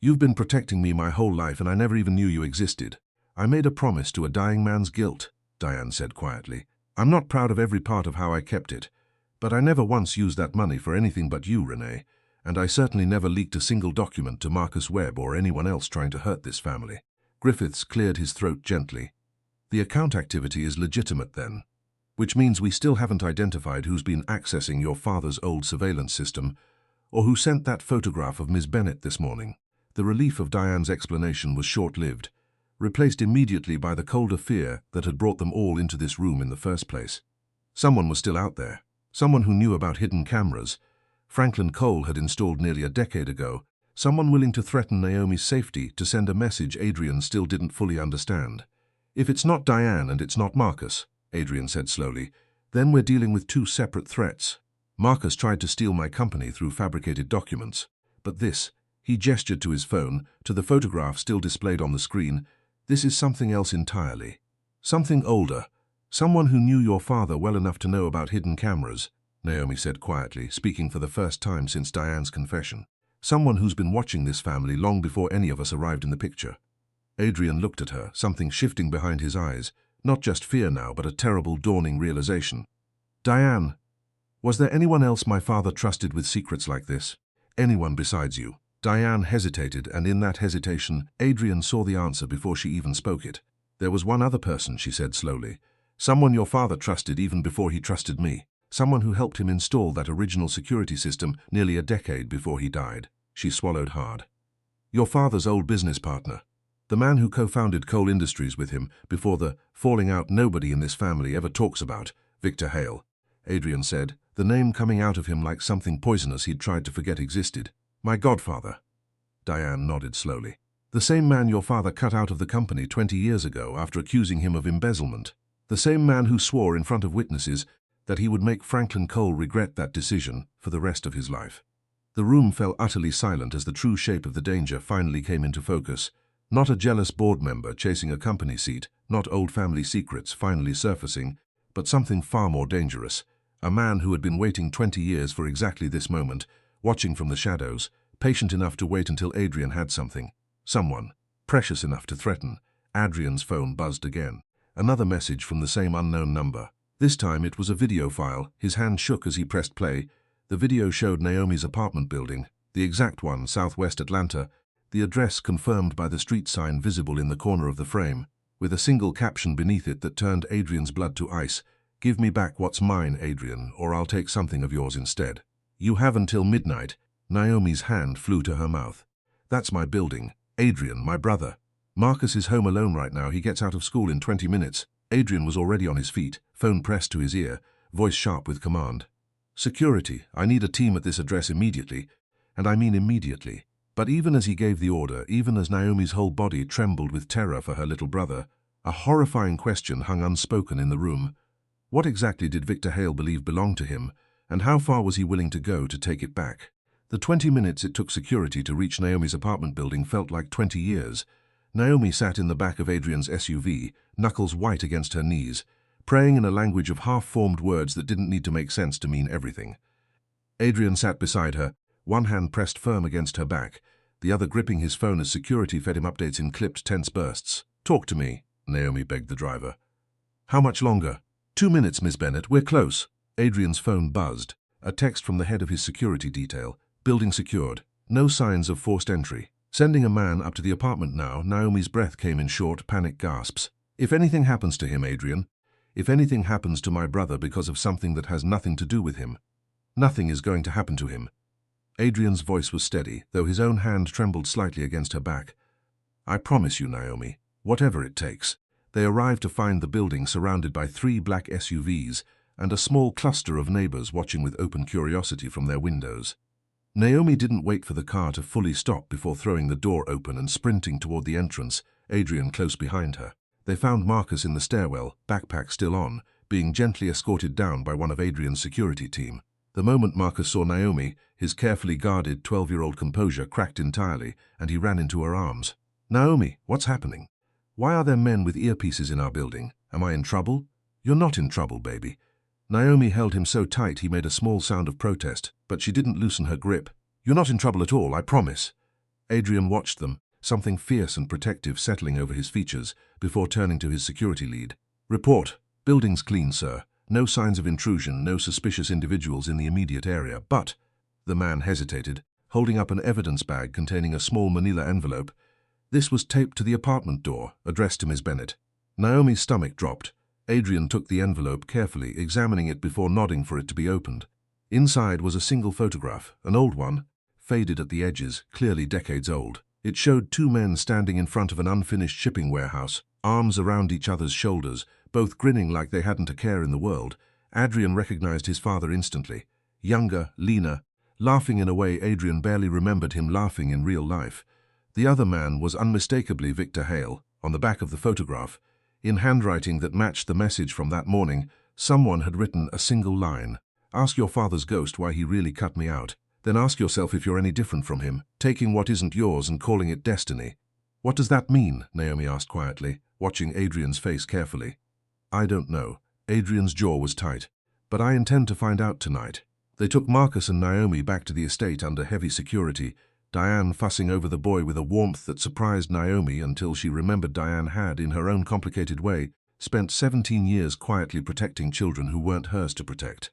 You've been protecting me my whole life and I never even knew you existed. I made a promise to a dying man's guilt, Diane said quietly. I'm not proud of every part of how I kept it, but I never once used that money for anything but you, Renee, and I certainly never leaked a single document to Marcus Webb or anyone else trying to hurt this family. Griffiths cleared his throat gently. The account activity is legitimate then, which means we still haven't identified who's been accessing your father's old surveillance system or who sent that photograph of Ms. Bennett this morning. The relief of Diane's explanation was short-lived, replaced immediately by the colder fear that had brought them all into this room in the first place. Someone was still out there, someone who knew about hidden cameras Franklin Cole had installed nearly a decade ago, someone willing to threaten Naomi's safety to send a message Adrian still didn't fully understand. If it's not Diane and it's not Marcus, Adrian said slowly, then we're dealing with two separate threats. Marcus tried to steal my company through fabricated documents, but this, he gestured to his phone, to the photograph still displayed on the screen, this is something else entirely. Something older. Someone who knew your father well enough to know about hidden cameras, Naomi said quietly, speaking for the first time since Diane's confession. Someone who's been watching this family long before any of us arrived in the picture. Adrian looked at her, something shifting behind his eyes, not just fear now, but a terrible dawning realization. Diane, was there anyone else my father trusted with secrets like this? Anyone besides you? Diane hesitated, and in that hesitation, Adrian saw the answer before she even spoke it. There was one other person, she said slowly. Someone your father trusted even before he trusted me. Someone who helped him install that original security system nearly a decade before he died. She swallowed hard. Your father's old business partner. The man who co-founded Cole Industries with him before the falling out nobody in this family ever talks about, Victor Hale. Adrian said, the name coming out of him like something poisonous he'd tried to forget existed. My godfather. Diane nodded slowly. The same man your father cut out of the company 20 years ago after accusing him of embezzlement. The same man who swore in front of witnesses that he would make Franklin Cole regret that decision for the rest of his life. The room fell utterly silent as the true shape of the danger finally came into focus. Not a jealous board member chasing a company seat, not old family secrets finally surfacing, but something far more dangerous. A man who had been waiting 20 years for exactly this moment, watching from the shadows, patient enough to wait until Adrian had something. Someone, precious enough to threaten. Adrian's phone buzzed again. Another message from the same unknown number. This time it was a video file. His hand shook as he pressed play. The video showed Naomi's apartment building, the exact one, Southwest Atlanta, the address confirmed by the street sign visible in the corner of the frame, with a single caption beneath it that turned Adrian's blood to ice. Give me back what's mine, Adrian, or I'll take something of yours instead. You have until midnight. Naomi's hand flew to her mouth. That's my building. Adrian, my brother. Marcus is home alone right now. He gets out of school in 20 minutes. Adrian was already on his feet, phone pressed to his ear, voice sharp with command. Security, I need a team at this address immediately, and I mean immediately. But even as he gave the order, even as Naomi's whole body trembled with terror for her little brother, a horrifying question hung unspoken in the room. What exactly did Victor Hale believe belonged to him, and how far was he willing to go to take it back? The 20 minutes it took security to reach Naomi's apartment building felt like 20 years. Naomi sat in the back of Adrian's SUV, knuckles white against her knees, praying in a language of half-formed words that didn't need to make sense to mean everything. Adrian sat beside her, one hand pressed firm against her back, the other gripping his phone as security fed him updates in clipped, tense bursts. Talk to me, Naomi begged the driver. How much longer? 2 minutes, Miss Bennett, we're close. Adrian's phone buzzed, a text from the head of his security detail. Building secured. No signs of forced entry. Sending a man up to the apartment now. Naomi's breath came in short, panicked gasps. If anything happens to him, Adrian, if anything happens to my brother because of something that has nothing to do with him, nothing is going to happen to him. Adrian's voice was steady, though his own hand trembled slightly against her back. I promise you, Naomi, whatever it takes. They arrived to find the building surrounded by 3 black SUVs and a small cluster of neighbors watching with open curiosity from their windows. Naomi didn't wait for the car to fully stop before throwing the door open and sprinting toward the entrance, Adrian close behind her. They found Marcus in the stairwell, backpack still on, being gently escorted down by one of Adrian's security team. The moment Marcus saw Naomi, his carefully guarded 12-year-old composure cracked entirely, and he ran into her arms. "Naomi, what's happening? Why are there men with earpieces in our building? Am I in trouble?" "You're not in trouble, baby." Naomi held him so tight he made a small sound of protest, but she didn't loosen her grip. "You're not in trouble at all, I promise." Adrian watched them, something fierce and protective settling over his features, before turning to his security lead. "Report. Building's clean, sir. No signs of intrusion, no suspicious individuals in the immediate area, but—" The man hesitated, holding up an evidence bag containing a small manila envelope. This was taped to the apartment door, addressed to Miss Bennett. Naomi's stomach dropped. Adrian took the envelope carefully, examining it before nodding for it to be opened. Inside was a single photograph, an old one, faded at the edges, clearly decades old. It showed 2 men standing in front of an unfinished shipping warehouse, arms around each other's shoulders, both grinning like they hadn't a care in the world. Adrian recognized his father instantly. Younger, leaner, laughing in a way Adrian barely remembered him laughing in real life. The other man was unmistakably Victor Hale. On the back of the photograph, in handwriting that matched the message from that morning, someone had written a single line. "Ask your father's ghost why he really cut me out. Then ask yourself if you're any different from him, taking what isn't yours and calling it destiny." "What does that mean?" Naomi asked quietly, watching Adrian's face carefully. "I don't know." Adrian's jaw was tight. "But I intend to find out tonight." They took Marcus and Naomi back to the estate under heavy security, Diane fussing over the boy with a warmth that surprised Naomi until she remembered Diane had, in her own complicated way, spent 17 years quietly protecting children who weren't hers to protect.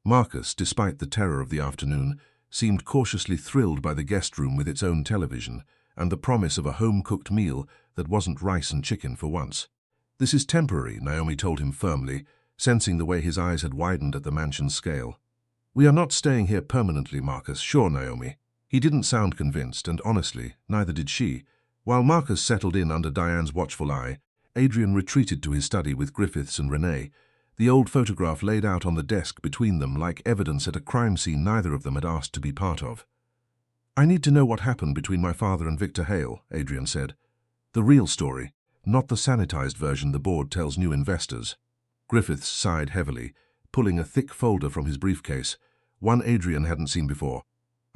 Marcus, despite the terror of the afternoon, seemed cautiously thrilled by the guest room with its own television and the promise of a home-cooked meal that wasn't rice and chicken for once. "This is temporary," Naomi told him firmly, sensing the way his eyes had widened at the mansion's scale. "We are not staying here permanently, Marcus, sure, Naomi." He didn't sound convinced, and honestly, neither did she. While Marcus settled in under Diane's watchful eye, Adrian retreated to his study with Griffiths and Renee, the old photograph laid out on the desk between them like evidence at a crime scene neither of them had asked to be part of. "I need to know what happened between my father and Victor Hale," Adrian said. "The real story, not the sanitized version the board tells new investors." Griffiths sighed heavily, pulling a thick folder from his briefcase, one Adrian hadn't seen before.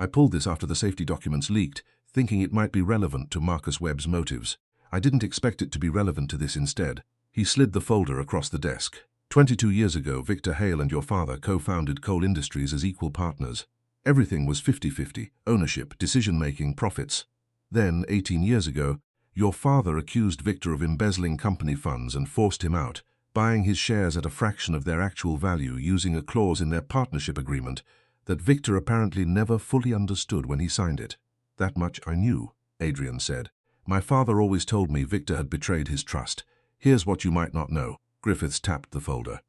"I pulled this after the safety documents leaked, thinking it might be relevant to Marcus Webb's motives. I didn't expect it to be relevant to this instead." He slid the folder across the desk. 22 years ago, Victor Hale and your father co-founded Cole Industries as equal partners. Everything was 50-50, ownership, decision-making, profits. Then, 18 years ago, your father accused Victor of embezzling company funds and forced him out, buying his shares at a fraction of their actual value using a clause in their partnership agreement that Victor apparently never fully understood when he signed it. "That much I knew," Adrian said. "My father always told me Victor had betrayed his trust. Here's what you might not know." Griffiths tapped the folder.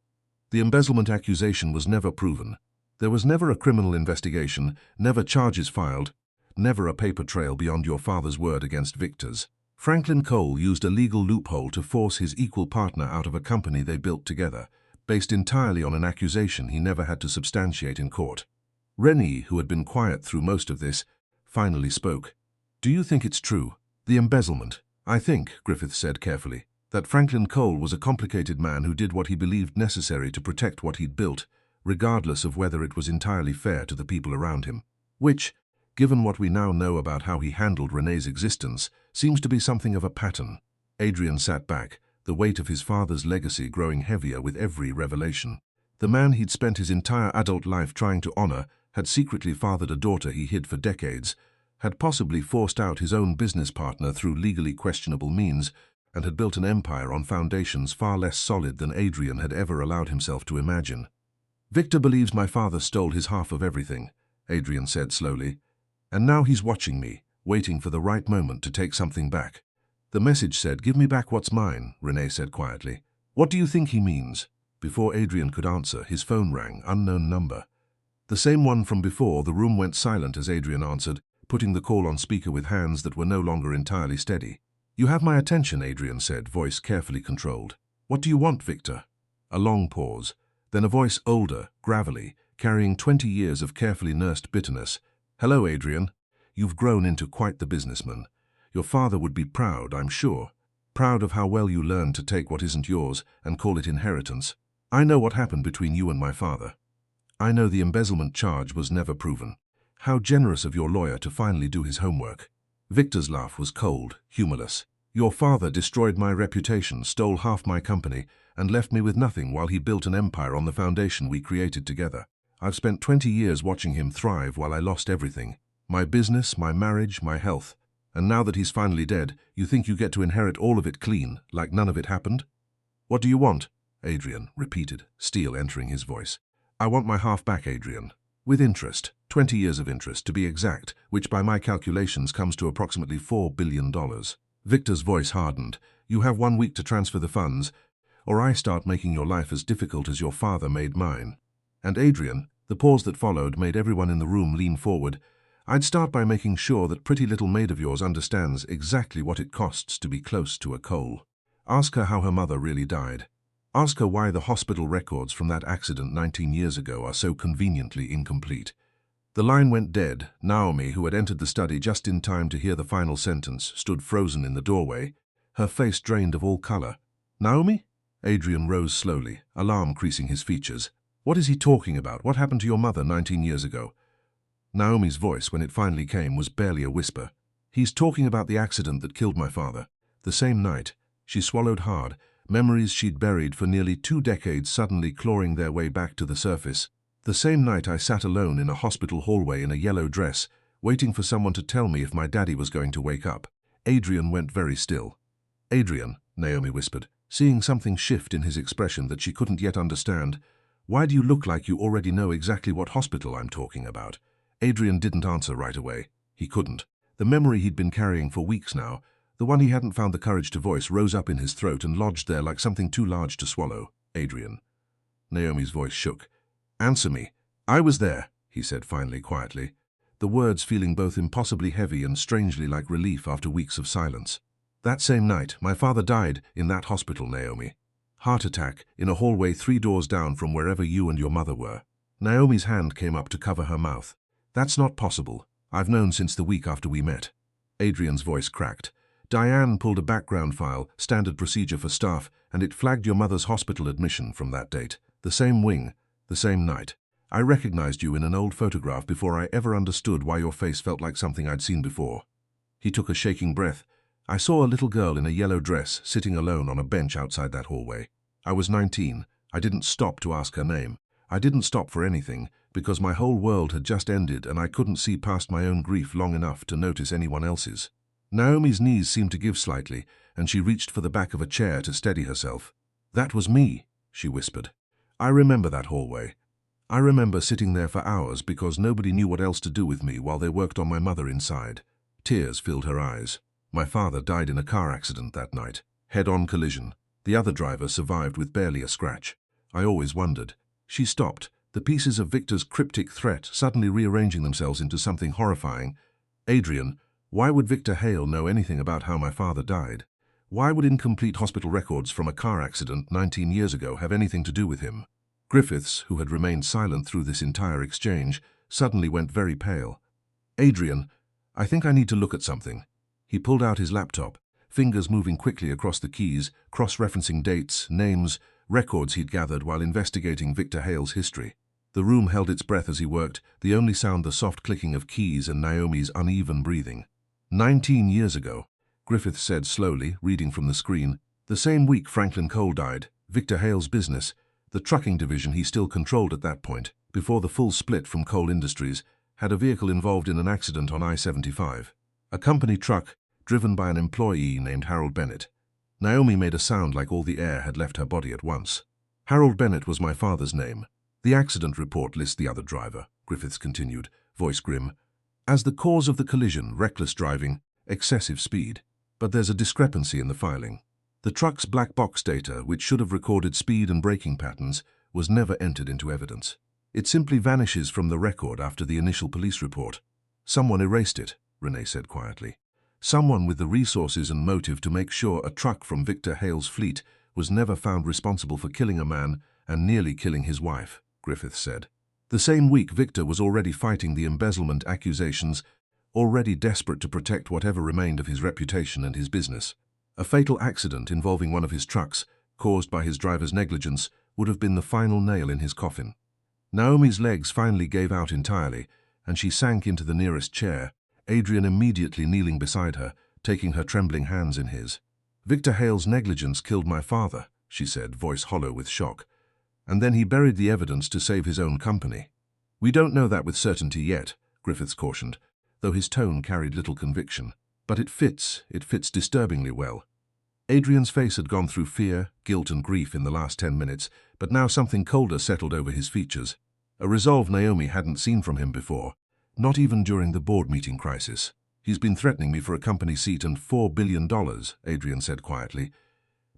"The embezzlement accusation was never proven. There was never a criminal investigation, never charges filed, never a paper trail beyond your father's word against Victor's. Franklin Cole used a legal loophole to force his equal partner out of a company they built together, based entirely on an accusation he never had to substantiate in court." Rennie, who had been quiet through most of this, finally spoke. "Do you think it's true? The embezzlement?" "I think," Griffith said carefully, "that Franklin Cole was a complicated man who did what he believed necessary to protect what he'd built, regardless of whether it was entirely fair to the people around him. Which, given what we now know about how he handled Renee's existence, seems to be something of a pattern." Adrian sat back, the weight of his father's legacy growing heavier with every revelation. The man he'd spent his entire adult life trying to honor had secretly fathered a daughter he hid for decades, had possibly forced out his own business partner through legally questionable means, and had built an empire on foundations far less solid than Adrian had ever allowed himself to imagine. "Victor believes my father stole his half of everything," Adrian said slowly. "And now he's watching me, waiting for the right moment to take something back." "The message said, 'Give me back what's mine,'" Renee said quietly. "What do you think he means?" Before Adrian could answer, his phone rang, unknown number. The same one from before. The room went silent as Adrian answered, putting the call on speaker with hands that were no longer entirely steady. You have my attention, Adrian said, voice carefully controlled. What do you want, Victor? A long pause, then a voice older, gravelly, carrying 20 years of carefully nursed bitterness. Hello, Adrian. You've grown into quite the businessman. Your father would be proud, I'm sure. Proud of how well you learned to take what isn't yours and call it inheritance. I know what happened between you and my father. I know the embezzlement charge was never proven. How generous of your lawyer to finally do his homework. Victor's laugh was cold, humorless. Your father destroyed my reputation, stole half my company, and left me with nothing while he built an empire on the foundation we created together. I've spent 20 years watching him thrive while I lost everything. My business, my marriage, my health. And now that he's finally dead, you think you get to inherit all of it clean, like none of it happened? What do you want? Adrian repeated, steel entering his voice. I want my half back, Adrian. With interest, 20 years of interest to be exact, which by my calculations comes to approximately $4 billion. Victor's voice hardened. You have 1 week to transfer the funds, or I start making your life as difficult as your father made mine. And Adrian, the pause that followed made everyone in the room lean forward. I'd start by making sure that pretty little maid of yours understands exactly what it costs to be close to a Cole. Ask her how her mother really died. Ask her why the hospital records from that accident 19 years ago are so conveniently incomplete. The line went dead. Naomi, who had entered the study just in time to hear the final sentence, stood frozen in the doorway, her face drained of all color. Naomi? Adrian rose slowly, alarm creasing his features. What is he talking about? What happened to your mother 19 years ago? Naomi's voice, when it finally came, was barely a whisper. He's talking about the accident that killed my father. The same night. She swallowed hard, memories she'd buried for nearly 2 decades suddenly clawing their way back to the surface. The same night I sat alone in a hospital hallway in a yellow dress, waiting for someone to tell me if my daddy was going to wake up. Adrian went very still. Adrian, Naomi whispered, seeing something shift in his expression that she couldn't yet understand. Why do you look like you already know exactly what hospital I'm talking about? Adrian didn't answer right away. He couldn't. The memory he'd been carrying for weeks now, the one he hadn't found the courage to voice, rose up in his throat and lodged there like something too large to swallow. Adrian. Naomi's voice shook. Answer me. I was there, he said finally, quietly, the words feeling both impossibly heavy and strangely like relief after weeks of silence. That same night, my father died in that hospital, Naomi. Heart attack, in a hallway 3 doors down from wherever you and your mother were. Naomi's hand came up to cover her mouth. That's not possible. I've known since the week after we met. Adrian's voice cracked. Diane pulled a background file, standard procedure for staff, and it flagged your mother's hospital admission from that date. The same wing, the same night. I recognized you in an old photograph before I ever understood why your face felt like something I'd seen before. He took a shaking breath. I saw a little girl in a yellow dress sitting alone on a bench outside that hallway. I was 19. I didn't stop to ask her name. I didn't stop for anything, because my whole world had just ended and I couldn't see past my own grief long enough to notice anyone else's. Naomi's knees seemed to give slightly, and she reached for the back of a chair to steady herself. That was me, she whispered. I remember that hallway. I remember sitting there for hours because nobody knew what else to do with me while they worked on my mother inside. Tears filled her eyes. My father died in a car accident that night. Head-on collision. The other driver survived with barely a scratch. I always wondered. She stopped, the pieces of Victor's cryptic threat suddenly rearranging themselves into something horrifying. Adrian, why would Victor Hale know anything about how my father died? Why would incomplete hospital records from a car accident 19 years ago have anything to do with him? Griffiths, who had remained silent through this entire exchange, suddenly went very pale. Adrian, I think I need to look at something. He pulled out his laptop, fingers moving quickly across the keys, cross-referencing dates, names, records he'd gathered while investigating Victor Hale's history. The room held its breath as he worked, the only sound the soft clicking of keys and Naomi's uneven breathing. 19 years ago, Griffiths said slowly, reading from the screen. The same week Franklin Cole died, Victor Hale's business, the trucking division he still controlled at that point, before the full split from Cole Industries, had a vehicle involved in an accident on I-75. A company truck, driven by an employee named Harold Bennett. Naomi made a sound like all the air had left her body at once. Harold Bennett was my father's name. The accident report lists the other driver, Griffiths continued, voice grim. As the cause of the collision, reckless driving, excessive speed. But there's a discrepancy in the filing. The truck's black box data, which should have recorded speed and braking patterns, was never entered into evidence. It simply vanishes from the record after the initial police report. Someone erased it, Renee said quietly. Someone with the resources and motive to make sure a truck from Victor Hale's fleet was never found responsible for killing a man and nearly killing his wife, Griffith said. The same week, Victor was already fighting the embezzlement accusations, already desperate to protect whatever remained of his reputation and his business. A fatal accident involving one of his trucks, caused by his driver's negligence, would have been the final nail in his coffin. Naomi's legs finally gave out entirely, and she sank into the nearest chair, Adrian immediately kneeling beside her, taking her trembling hands in his. "Victor Hale's negligence killed my father," she said, voice hollow with shock. "And then he buried the evidence to save his own company." "We don't know that with certainty yet," Griffiths cautioned, though his tone carried little conviction. "But it fits disturbingly well." Adrian's face had gone through fear, guilt and grief in the last 10 minutes, but now something colder settled over his features. A resolve Naomi hadn't seen from him before, not even during the board meeting crisis. "He's been threatening me for a company seat and $4 billion, Adrian said quietly.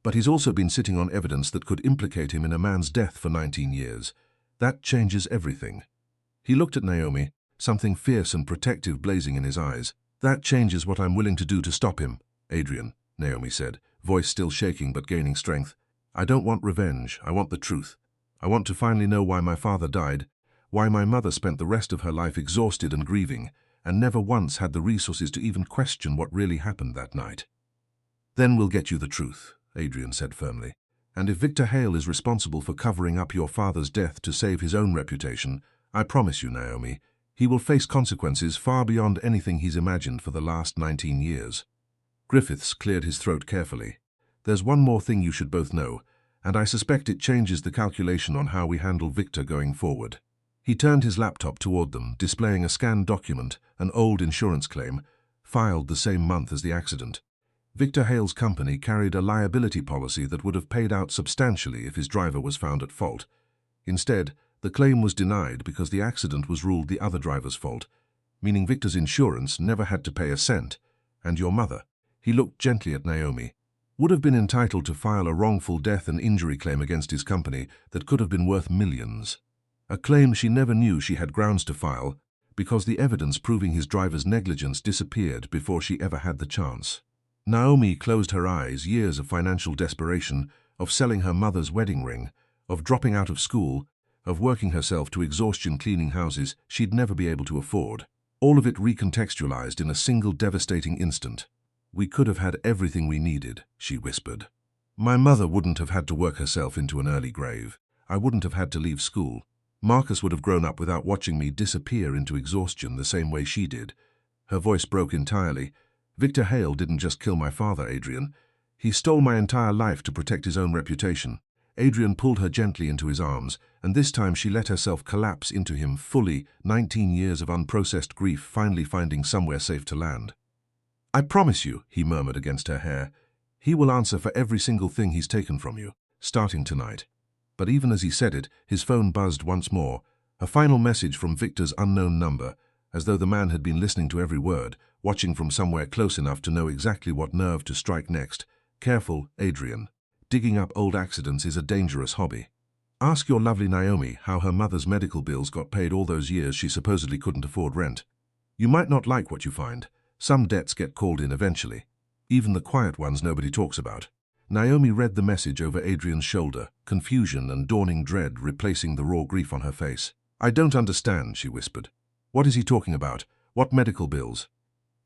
"But he's also been sitting on evidence that could implicate him in a man's death for 19 years. That changes everything." He looked at Naomi, something fierce and protective blazing in his eyes. "That changes what I'm willing to do to stop him, Adrian," Naomi said, voice still shaking but gaining strength. "I don't want revenge, I want the truth. I want to finally know why my father died, why my mother spent the rest of her life exhausted and grieving, and never once had the resources to even question what really happened that night." "Then we'll get you the truth," Adrian said firmly. "And if Victor Hale is responsible for covering up your father's death to save his own reputation, I promise you, Naomi, he will face consequences far beyond anything he's imagined for the last 19 years. Griffiths cleared his throat carefully. "There's one more thing you should both know, and I suspect it changes the calculation on how we handle Victor going forward." He turned his laptop toward them, displaying a scanned document, an old insurance claim, filed the same month as the accident. Victor Hale's company carried a liability policy that would have paid out substantially if his driver was found at fault. Instead, the claim was denied because the accident was ruled the other driver's fault, meaning Victor's insurance never had to pay a cent, and your mother, he looked gently at Naomi, would have been entitled to file a wrongful death and injury claim against his company that could have been worth millions. A claim she never knew she had grounds to file because the evidence proving his driver's negligence disappeared before she ever had the chance. Naomi closed her eyes. Years of financial desperation, of selling her mother's wedding ring, of dropping out of school, of working herself to exhaustion cleaning houses she'd never be able to afford. All of it recontextualized in a single devastating instant. "We could have had everything we needed," she whispered. "My mother wouldn't have had to work herself into an early grave. I wouldn't have had to leave school. Marcus would have grown up without watching me disappear into exhaustion the same way she did." Her voice broke entirely. "Victor Hale didn't just kill my father, Adrian. He stole my entire life to protect his own reputation." Adrian pulled her gently into his arms, and this time she let herself collapse into him fully, 19 years of unprocessed grief finally finding somewhere safe to land. "I promise you," he murmured against her hair, "he will answer for every single thing he's taken from you, starting tonight." But even as he said it, his phone buzzed once more, a final message from Victor's unknown number, as though the man had been listening to every word, watching from somewhere close enough to know exactly what nerve to strike next. "Careful, Adrian. Digging up old accidents is a dangerous hobby. Ask your lovely Naomi how her mother's medical bills got paid all those years she supposedly couldn't afford rent. You might not like what you find. Some debts get called in eventually. Even the quiet ones nobody talks about." Naomi read the message over Adrian's shoulder, confusion and dawning dread replacing the raw grief on her face. "I don't understand," she whispered. "What is he talking about? What medical bills?"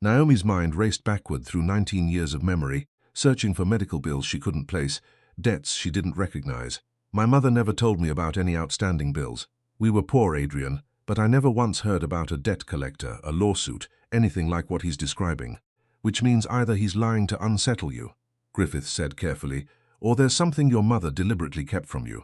Naomi's mind raced backward through 19 years of memory, searching for medical bills she couldn't place, debts she didn't recognize. "My mother never told me about any outstanding bills. We were poor, Adrian, but I never once heard about a debt collector, a lawsuit, anything like what he's describing. Which means either he's lying to unsettle you," Griffith said carefully, "or there's something your mother deliberately kept from you."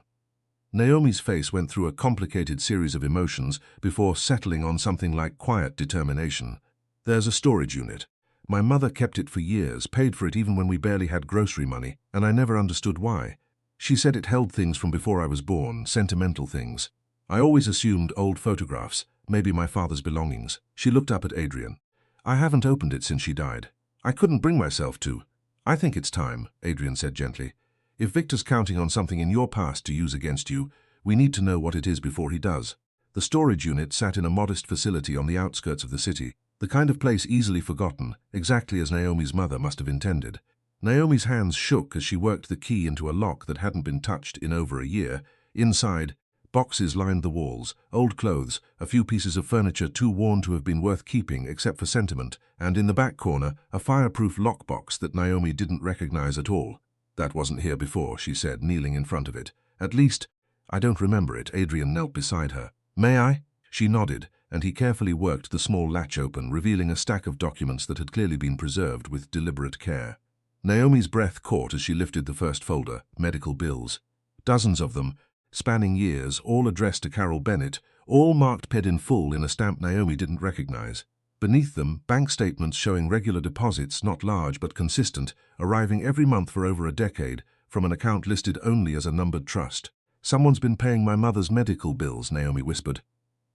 Naomi's face went through a complicated series of emotions before settling on something like quiet determination. "There's a storage unit. My mother kept it for years, paid for it even when we barely had grocery money, and I never understood why. She said it held things from before I was born, sentimental things. I always assumed old photographs, maybe my father's belongings." She looked up at Adrian. "I haven't opened it since she died. I couldn't bring myself to." "I think it's time," Adrian said gently. "If Victor's counting on something in your past to use against you, we need to know what it is before he does." The storage unit sat in a modest facility on the outskirts of the city. The kind of place easily forgotten, exactly as Naomi's mother must have intended. Naomi's hands shook as she worked the key into a lock that hadn't been touched in over a year. Inside, boxes lined the walls, old clothes, a few pieces of furniture too worn to have been worth keeping except for sentiment, and in the back corner, a fireproof lockbox that Naomi didn't recognize at all. "That wasn't here before," she said, kneeling in front of it. "At least, I don't remember it." Adrian knelt beside her. "May I?" She nodded, and he carefully worked the small latch open, revealing a stack of documents that had clearly been preserved with deliberate care. Naomi's breath caught as she lifted the first folder, medical bills. Dozens of them, spanning years, all addressed to Carol Bennett, all marked paid in full in a stamp Naomi didn't recognize. Beneath them, bank statements showing regular deposits, not large but consistent, arriving every month for over a decade, from an account listed only as a numbered trust. "Someone's been paying my mother's medical bills," Naomi whispered.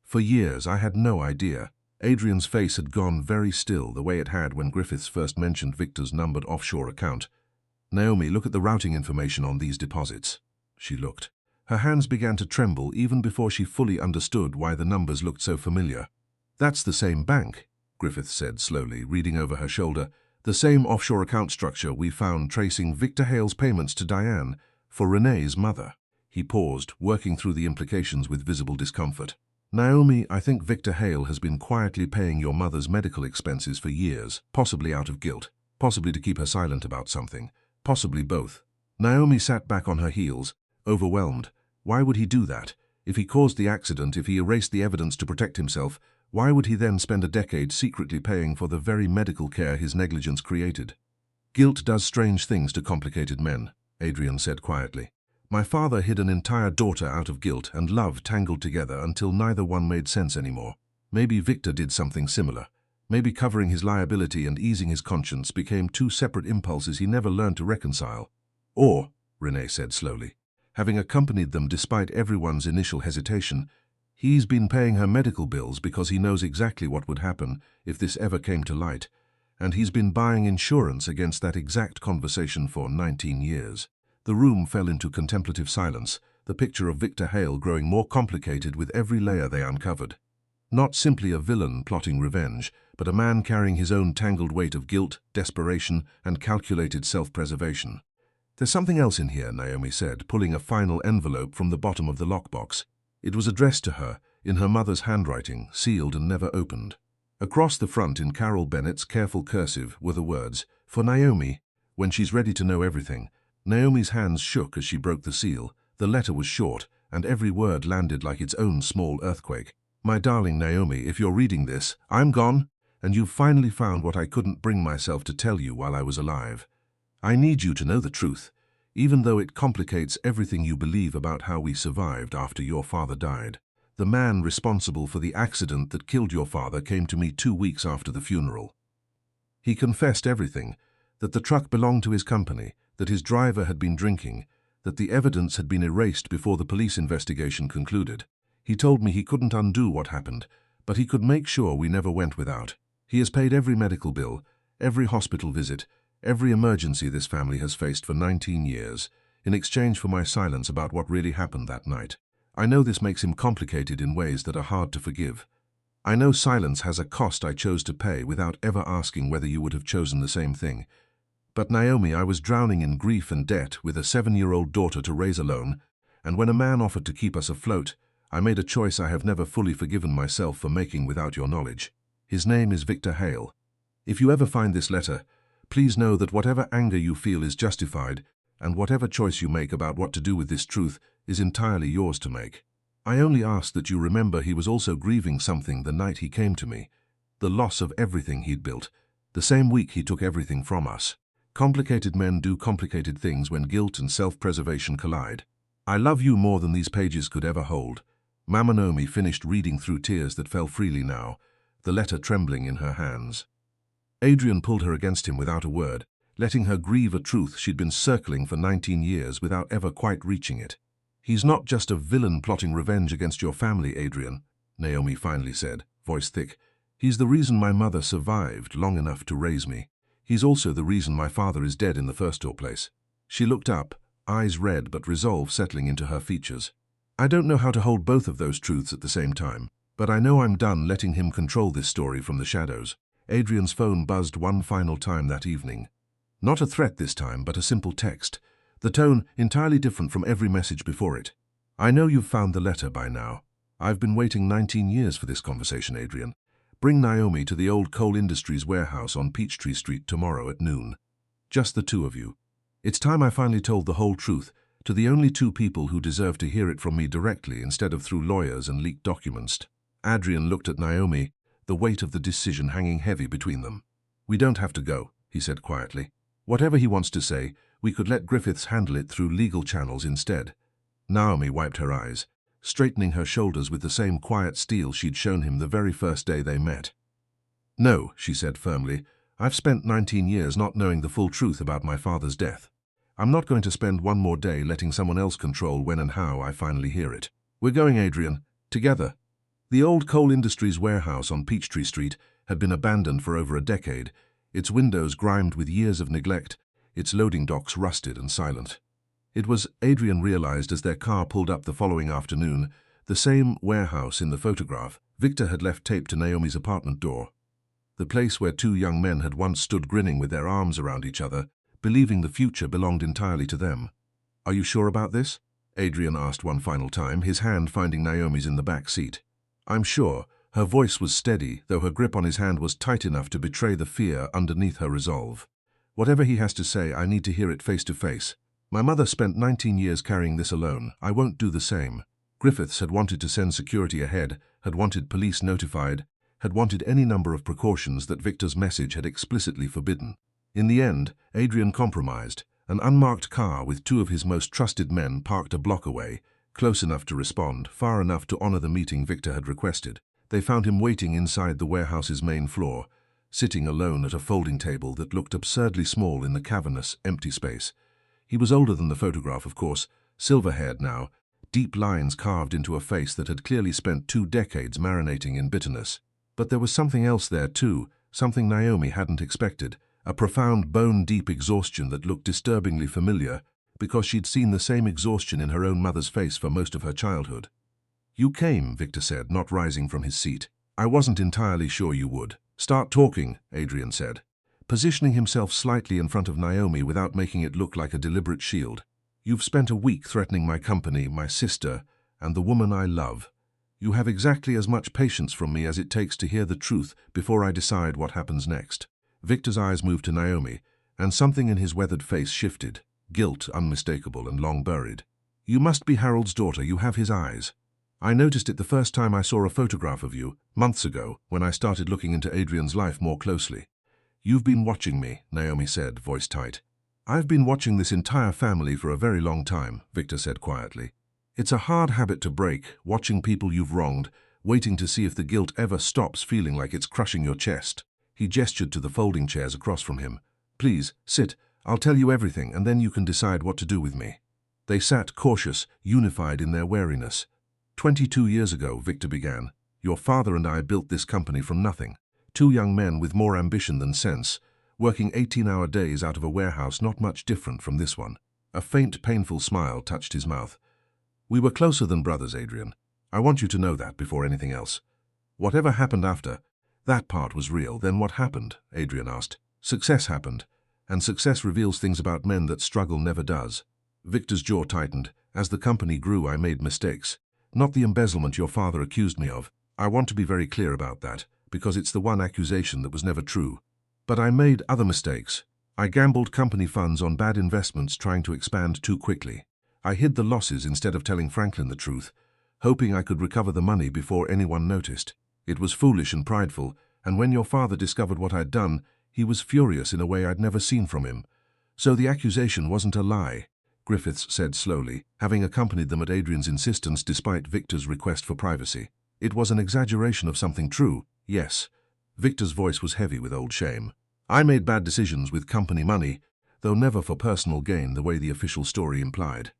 "For years, I had no idea." Adrian's face had gone very still, the way it had when Griffiths first mentioned Victor's numbered offshore account. "Naomi, look at the routing information on these deposits." She looked. Her hands began to tremble even before she fully understood why the numbers looked so familiar. "That's the same bank," Griffiths said slowly, reading over her shoulder. "The same offshore account structure we found tracing Victor Hale's payments to Diane for Renee's mother." He paused, working through the implications with visible discomfort. "Naomi, I think Victor Hale has been quietly paying your mother's medical expenses for years, possibly out of guilt, possibly to keep her silent about something, possibly both." Naomi sat back on her heels, overwhelmed. Why would he do that? If he caused the accident, if he erased the evidence to protect himself, why would he then spend a decade secretly paying for the very medical care his negligence created? "Guilt does strange things to complicated men," Adrian said quietly. "My father hid an entire daughter out of guilt and love tangled together until neither one made sense anymore. Maybe Victor did something similar. Maybe covering his liability and easing his conscience became two separate impulses he never learned to reconcile. Or," Renee said slowly, having accompanied them despite everyone's initial hesitation, "he's been paying her medical bills because he knows exactly what would happen if this ever came to light, and he's been buying insurance against that exact conversation for 19 years. The room fell into contemplative silence, the picture of Victor Hale growing more complicated with every layer they uncovered. Not simply a villain plotting revenge, but a man carrying his own tangled weight of guilt, desperation, and calculated self-preservation. "There's something else in here," Naomi said, pulling a final envelope from the bottom of the lockbox. It was addressed to her, in her mother's handwriting, sealed and never opened. Across the front in Carol Bennett's careful cursive were the words, "For Naomi, when she's ready to know everything." Naomi's hands shook as she broke the seal. The letter was short, and every word landed like its own small earthquake. "My darling Naomi, if you're reading this, I'm gone, and you've finally found what I couldn't bring myself to tell you while I was alive. I need you to know the truth, even though it complicates everything you believe about how we survived after your father died. The man responsible for the accident that killed your father came to me 2 weeks after the funeral. He confessed everything, that the truck belonged to his company, that his driver had been drinking, that the evidence had been erased before the police investigation concluded. He told me he couldn't undo what happened, but he could make sure we never went without. He has paid every medical bill, every hospital visit, every emergency this family has faced for 19 years, in exchange for my silence about what really happened that night. I know this makes him complicated in ways that are hard to forgive. I know silence has a cost I chose to pay without ever asking whether you would have chosen the same thing. But Naomi, I was drowning in grief and debt with a 7-year-old daughter to raise alone, and when a man offered to keep us afloat, I made a choice I have never fully forgiven myself for making without your knowledge. His name is Victor Hale. If you ever find this letter, please know that whatever anger you feel is justified, and whatever choice you make about what to do with this truth is entirely yours to make. I only ask that you remember he was also grieving something the night he came to me, the loss of everything he'd built, the same week he took everything from us. Complicated men do complicated things when guilt and self-preservation collide. I love you more than these pages could ever hold." Mama Naomi finished reading through tears that fell freely now, the letter trembling in her hands. Adrian pulled her against him without a word, letting her grieve a truth she'd been circling for 19 years without ever quite reaching it. "He's not just a villain plotting revenge against your family, Adrian," Naomi finally said, voice thick. "He's the reason my mother survived long enough to raise me. He's also the reason my father is dead in the first place." She looked up, eyes red but resolve settling into her features. "I don't know how to hold both of those truths at the same time." But I know I'm done letting him control this story from the shadows. Adrian's phone buzzed one final time that evening. Not a threat this time, but a simple text. The tone entirely different from every message before it. I know you've found the letter by now. I've been waiting 19 years for this conversation, Adrian. Bring Naomi to the old Cole Industries warehouse on Peachtree Street tomorrow at noon. Just the two of you. It's time I finally told the whole truth to the only two people who deserve to hear it from me directly instead of through lawyers and leaked documents. Adrian looked at Naomi, the weight of the decision hanging heavy between them. We don't have to go, he said quietly. Whatever he wants to say, we could let Griffiths handle it through legal channels instead. Naomi wiped her eyes, straightening her shoulders with the same quiet steel she'd shown him the very first day they met. No, she said firmly, I've spent 19 years not knowing the full truth about my father's death. I'm not going to spend one more day letting someone else control when and how I finally hear it. We're going, Adrian, together. The old Cole Industries warehouse on Peachtree Street had been abandoned for over a decade, its windows grimed with years of neglect, its loading docks rusted and silent. It was, Adrian realized as their car pulled up the following afternoon, the same warehouse in the photograph Victor had left taped to Naomi's apartment door. The place where two young men had once stood grinning with their arms around each other, believing the future belonged entirely to them. Are you sure about this? Adrian asked one final time, his hand finding Naomi's in the back seat. I'm sure. Her voice was steady, though her grip on his hand was tight enough to betray the fear underneath her resolve. Whatever he has to say, I need to hear it face to face. My mother spent 19 years carrying this alone. I won't do the same. Griffiths had wanted to send security ahead, had wanted police notified, had wanted any number of precautions that Victor's message had explicitly forbidden. In the end, Adrian compromised. An unmarked car with two of his most trusted men parked a block away, close enough to respond, far enough to honor the meeting Victor had requested. They found him waiting inside the warehouse's main floor, sitting alone at a folding table that looked absurdly small in the cavernous, empty space. He was older than the photograph, of course, silver-haired now, deep lines carved into a face that had clearly spent 2 decades marinating in bitterness. But there was something else there too, something Naomi hadn't expected, a profound bone-deep exhaustion that looked disturbingly familiar, because she'd seen the same exhaustion in her own mother's face for most of her childhood. You came, Victor said, not rising from his seat. I wasn't entirely sure you would. Start talking, Adrian said, positioning himself slightly in front of Naomi without making it look like a deliberate shield. You've spent a week threatening my company, my sister, and the woman I love. You have exactly as much patience from me as it takes to hear the truth before I decide what happens next. Victor's eyes moved to Naomi, and something in his weathered face shifted. Guilt, unmistakable and long buried. You must be Harold's daughter, you have his eyes. I noticed it the first time I saw a photograph of you, months ago, when I started looking into Adrian's life more closely. You've been watching me, Naomi said, voice tight. I've been watching this entire family for a very long time, Victor said quietly. It's a hard habit to break, watching people you've wronged, waiting to see if the guilt ever stops feeling like it's crushing your chest. He gestured to the folding chairs across from him. Please, sit. I'll tell you everything, and then you can decide what to do with me. They sat cautious, unified in their wariness. 22 years ago, Victor began, your father and I built this company from nothing. 2 young men with more ambition than sense, working 18-hour days out of a warehouse not much different from this one. A faint, painful smile touched his mouth. We were closer than brothers, Adrian. I want you to know that before anything else. Whatever happened after, that part was real. Then what happened? Adrian asked. Success happened. And success reveals things about men that struggle never does. Victor's jaw tightened. As the company grew, I made mistakes. Not the embezzlement your father accused me of. I want to be very clear about that, because it's the one accusation that was never true. But I made other mistakes. I gambled company funds on bad investments trying to expand too quickly. I hid the losses instead of telling Franklin the truth, hoping I could recover the money before anyone noticed. It was foolish and prideful, and when your father discovered what I'd done, he was furious in a way I'd never seen from him. So the accusation wasn't a lie, Griffiths said slowly, having accompanied them at Adrian's insistence despite Victor's request for privacy. It was an exaggeration of something true, yes. Victor's voice was heavy with old shame. I made bad decisions with company money, though never for personal gain the way the official story implied.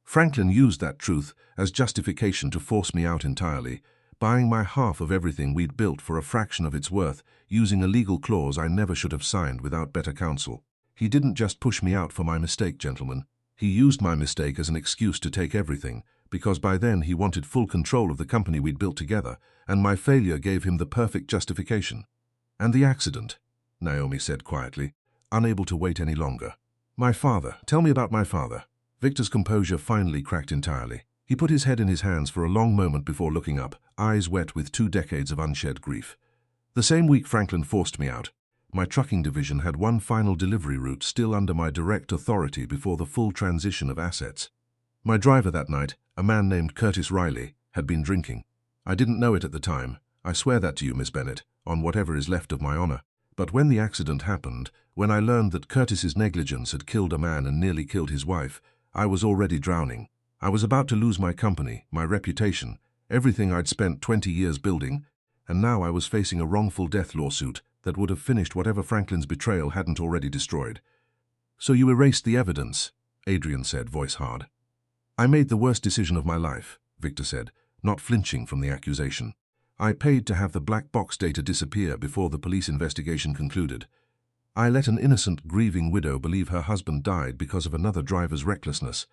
Franklin used that truth as justification to force me out entirely, buying my half of everything we'd built for a fraction of its worth, using a legal clause I never should have signed without better counsel. He didn't just push me out for my mistake, gentlemen. He used my mistake as an excuse to take everything, because by then he wanted full control of the company we'd built together, and my failure gave him the perfect justification. And the accident, Naomi said quietly, unable to wait any longer. My father. Tell me about my father. Victor's composure finally cracked entirely. He put his head in his hands for a long moment before looking up, eyes wet with 2 decades of unshed grief. The same week Franklin forced me out. My trucking division had one final delivery route still under my direct authority before the full transition of assets. My driver that night, a man named Curtis Riley, had been drinking. I didn't know it at the time. I swear that to you, Miss Bennett, on whatever is left of my honor. But when the accident happened, when I learned that Curtis's negligence had killed a man and nearly killed his wife, I was already drowning. I was about to lose my company, my reputation, everything I'd spent 20 years building, and now I was facing a wrongful death lawsuit that would have finished whatever Franklin's betrayal hadn't already destroyed. So you erased the evidence, Adrian said, voice hard. I made the worst decision of my life, Victor said, not flinching from the accusation. I paid to have the black box data disappear before the police investigation concluded. I let an innocent, grieving widow believe her husband died because of another driver's recklessness,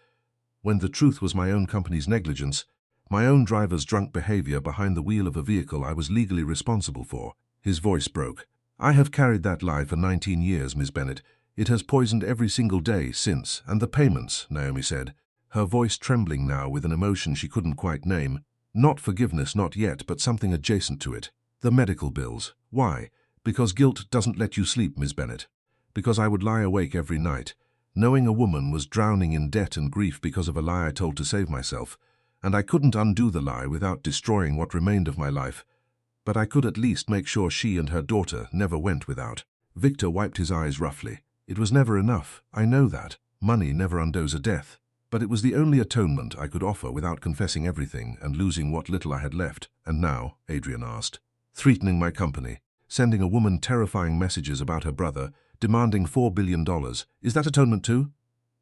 when the truth was my own company's negligence, my own driver's drunk behavior behind the wheel of a vehicle I was legally responsible for. His voice broke. I have carried that lie for 19 years, Miss Bennett. It has poisoned every single day since, and the payments, Naomi said, her voice trembling now with an emotion she couldn't quite name. Not forgiveness, not yet, but something adjacent to it. The medical bills. Why? Because guilt doesn't let you sleep, Miss Bennett. Because I would lie awake every night, knowing a woman was drowning in debt and grief because of a lie I told to save myself, and I couldn't undo the lie without destroying what remained of my life. But I could at least make sure she and her daughter never went without. Victor wiped his eyes roughly. It was never enough, I know that. Money never undoes a death. But it was the only atonement I could offer without confessing everything and losing what little I had left. And now, Adrian asked, threatening my company, sending a woman terrifying messages about her brother, demanding $4 billion. Is that atonement too?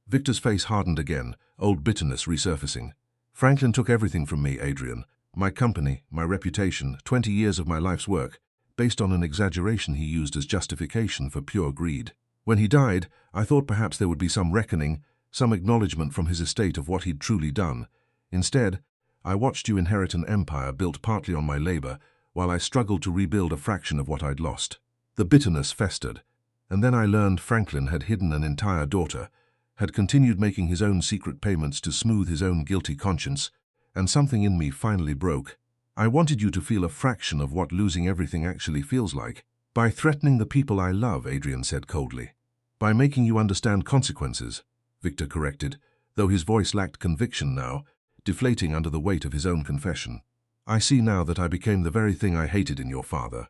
Victor's face hardened again, old bitterness resurfacing. Franklin took everything from me, Adrian. My company, my reputation, 20 years of my life's work, based on an exaggeration he used as justification for pure greed. When he died, I thought perhaps there would be some reckoning, some acknowledgement from his estate of what he'd truly done. Instead, I watched you inherit an empire built partly on my labor, while I struggled to rebuild a fraction of what I'd lost. The bitterness festered, and then I learned Franklin had hidden an entire daughter, had continued making his own secret payments to smooth his own guilty conscience, and something in me finally broke. I wanted you to feel a fraction of what losing everything actually feels like. By threatening the people I love, Adrian said coldly. By making you understand consequences, Victor corrected, though his voice lacked conviction now, deflating under the weight of his own confession. I see now that I became the very thing I hated in your father.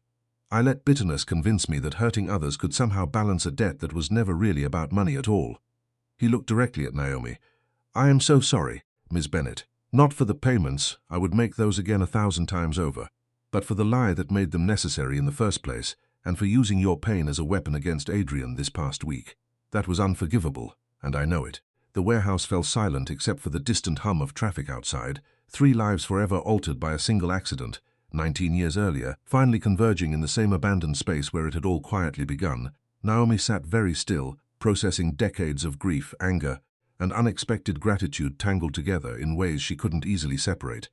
I let bitterness convince me that hurting others could somehow balance a debt that was never really about money at all. He looked directly at Naomi. I am so sorry, Miss Bennett. Not for the payments, I would make those again 1,000 times over, but for the lie that made them necessary in the first place, and for using your pain as a weapon against Adrian this past week. That was unforgivable, and I know it. The warehouse fell silent except for the distant hum of traffic outside, 3 lives forever altered by a single accident, 19 years earlier, finally converging in the same abandoned space where it had all quietly begun. Naomi sat very still, processing decades of grief, anger, and unexpected gratitude tangled together in ways she couldn't easily separate.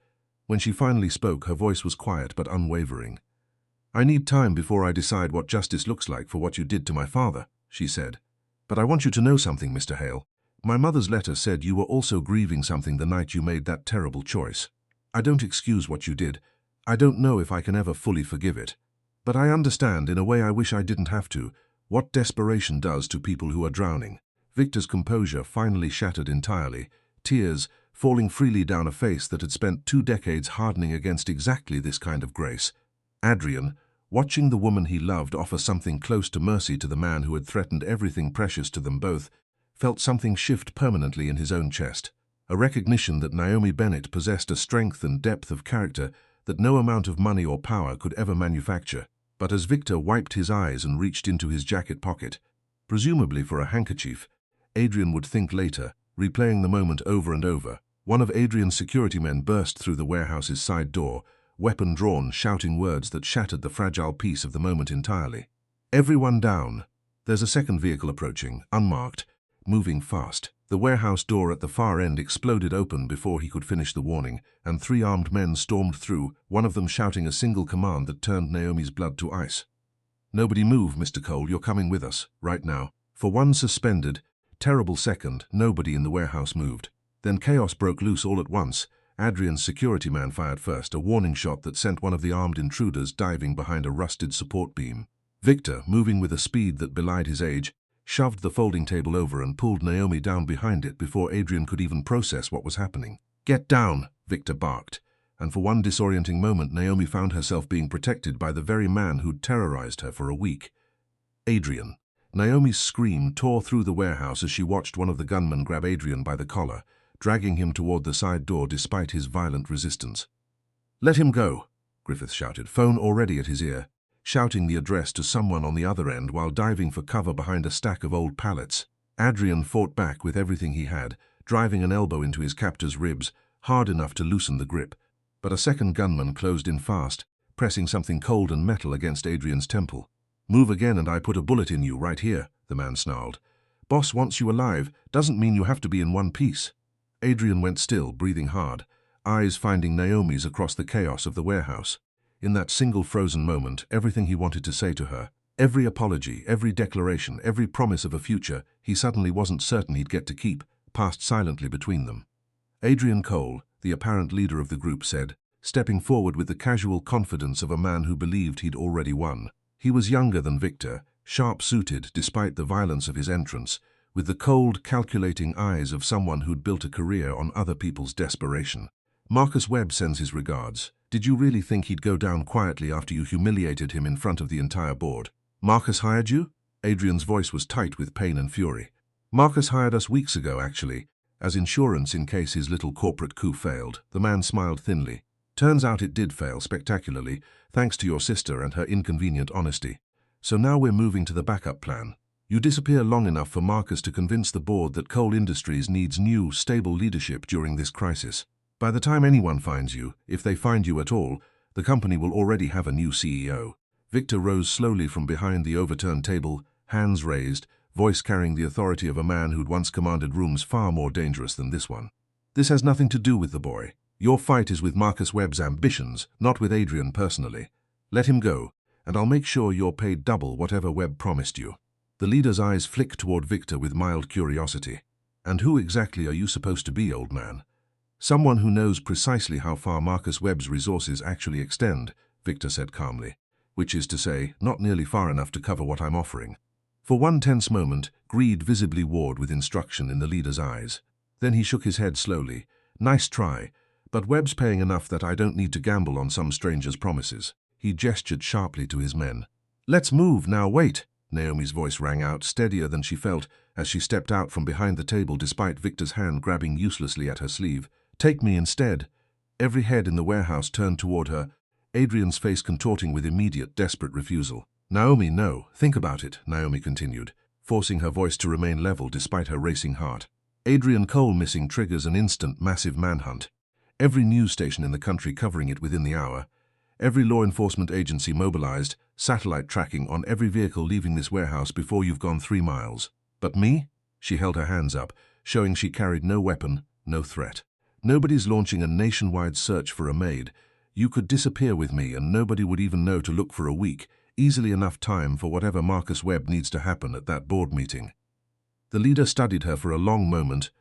When she finally spoke, her voice was quiet but unwavering. I need time before I decide what justice looks like for what you did to my father, she said. But I want you to know something, Mr. Hale. My mother's letter said you were also grieving something the night you made that terrible choice. I don't excuse what you did. I don't know if I can ever fully forgive it. But I understand, in a way I wish I didn't have to, what desperation does to people who are drowning. Victor's composure finally shattered entirely, tears falling freely down a face that had spent 2 decades hardening against exactly this kind of grace. Adrian, watching the woman he loved offer something close to mercy to the man who had threatened everything precious to them both, felt something shift permanently in his own chest, a recognition that Naomi Bennett possessed a strength and depth of character that no amount of money or power could ever manufacture. But as Victor wiped his eyes and reached into his jacket pocket, presumably for a handkerchief, Adrian would think later, replaying the moment over and over. One of Adrian's security men burst through the warehouse's side door, weapon drawn, shouting words that shattered the fragile peace of the moment entirely. Everyone down. There's a second vehicle approaching, unmarked. moving fast. The warehouse door at the far end exploded open before he could finish the warning, and 3 armed men stormed through, one of them shouting a single command that turned Naomi's blood to ice. "Nobody move, Mr. Cole, you're coming with us, right now." For one suspended, terrible second, nobody in the warehouse moved. Then chaos broke loose all at once. Adrian's security man fired first, a warning shot that sent one of the armed intruders diving behind a rusted support beam. Victor, moving with a speed that belied his age, shoved the folding table over and pulled Naomi down behind it before Adrian could even process what was happening. "Get down," Victor barked, and for one disorienting moment Naomi found herself being protected by the very man who'd terrorized her for a week. Adrian. Naomi's scream tore through the warehouse as she watched one of the gunmen grab Adrian by the collar, dragging him toward the side door despite his violent resistance. "Let him go," Griffith shouted, phone already at his ear, shouting the address to someone on the other end while diving for cover behind a stack of old pallets. Adrian fought back with everything he had, driving an elbow into his captor's ribs, hard enough to loosen the grip. But a second gunman closed in fast, pressing something cold and metal against Adrian's temple. "Move again and I put a bullet in you right here," the man snarled. "Boss wants you alive, doesn't mean you have to be in one piece." Adrian went still, breathing hard, eyes finding Naomi's across the chaos of the warehouse. In that single frozen moment, everything he wanted to say to her, every apology, every declaration, every promise of a future he suddenly wasn't certain he'd get to keep, passed silently between them. Adrian Cole, the apparent leader of the group, said, stepping forward with the casual confidence of a man who believed he'd already won. He was younger than Victor, sharp-suited despite the violence of his entrance, with the cold, calculating eyes of someone who'd built a career on other people's desperation. "Marcus Webb sends his regards. Did you really think he'd go down quietly after you humiliated him in front of the entire board?" "Marcus hired you?" Adrian's voice was tight with pain and fury. "Marcus hired us weeks ago, actually, as insurance in case his little corporate coup failed." The man smiled thinly. "Turns out it did fail spectacularly, thanks to your sister and her inconvenient honesty. So now we're moving to the backup plan. You disappear long enough for Marcus to convince the board that Cole Industries needs new, stable leadership during this crisis. By the time anyone finds you, if they find you at all, the company will already have a new CEO." Victor rose slowly from behind the overturned table, hands raised, voice carrying the authority of a man who'd once commanded rooms far more dangerous than this one. "This has nothing to do with the boy. Your fight is with Marcus Webb's ambitions, not with Adrian personally. Let him go, and I'll make sure you're paid double whatever Webb promised you." The leader's eyes flicked toward Victor with mild curiosity. "And who exactly are you supposed to be, old man?" "Someone who knows precisely how far Marcus Webb's resources actually extend," Victor said calmly. "Which is to say, not nearly far enough to cover what I'm offering." For one tense moment, greed visibly warred with instruction in the leader's eyes. Then he shook his head slowly. "Nice try, but Webb's paying enough that I don't need to gamble on some stranger's promises." He gestured sharply to his men. "Let's move, now wait!" Naomi's voice rang out, steadier than she felt, as she stepped out from behind the table despite Victor's hand grabbing uselessly at her sleeve. "Take me instead." Every head in the warehouse turned toward her, Adrian's face contorting with immediate, desperate refusal. "Naomi, no. Think about it," Naomi continued, forcing her voice to remain level despite her racing heart. "Adrian Cole missing triggers an instant, massive manhunt. Every news station in the country covering it within the hour. Every law enforcement agency mobilized, satellite tracking on every vehicle leaving this warehouse before you've gone 3 miles. But me?" She held her hands up, showing she carried no weapon, no threat. "Nobody's launching a nationwide search for a maid. You could disappear with me and nobody would even know to look for a week, easily enough time for whatever Marcus Webb needs to happen at that board meeting." The leader studied her for a long moment,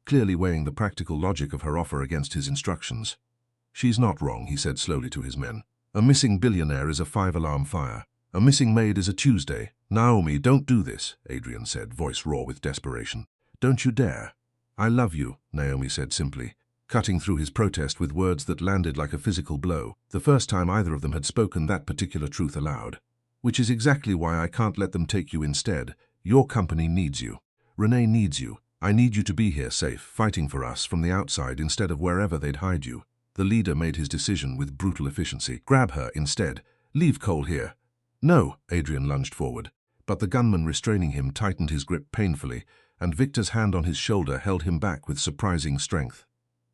clearly weighing the practical logic of her offer against his instructions. "She's not wrong," he said slowly to his men. "A missing billionaire is a 5-alarm fire. A missing maid is a Tuesday." "Naomi, don't do this," Adrian said, voice raw with desperation. "Don't you dare." "I love you," Naomi said simply, cutting through his protest with words that landed like a physical blow, the first time either of them had spoken that particular truth aloud. "Which is exactly why I can't let them take you instead. Your company needs you. Renee needs you. I need you to be here safe, fighting for us from the outside instead of wherever they'd hide you." The leader made his decision with brutal efficiency. "Grab her instead. Leave Cole here." "No," Adrian lunged forward, but the gunman restraining him tightened his grip painfully, and Victor's hand on his shoulder held him back with surprising strength.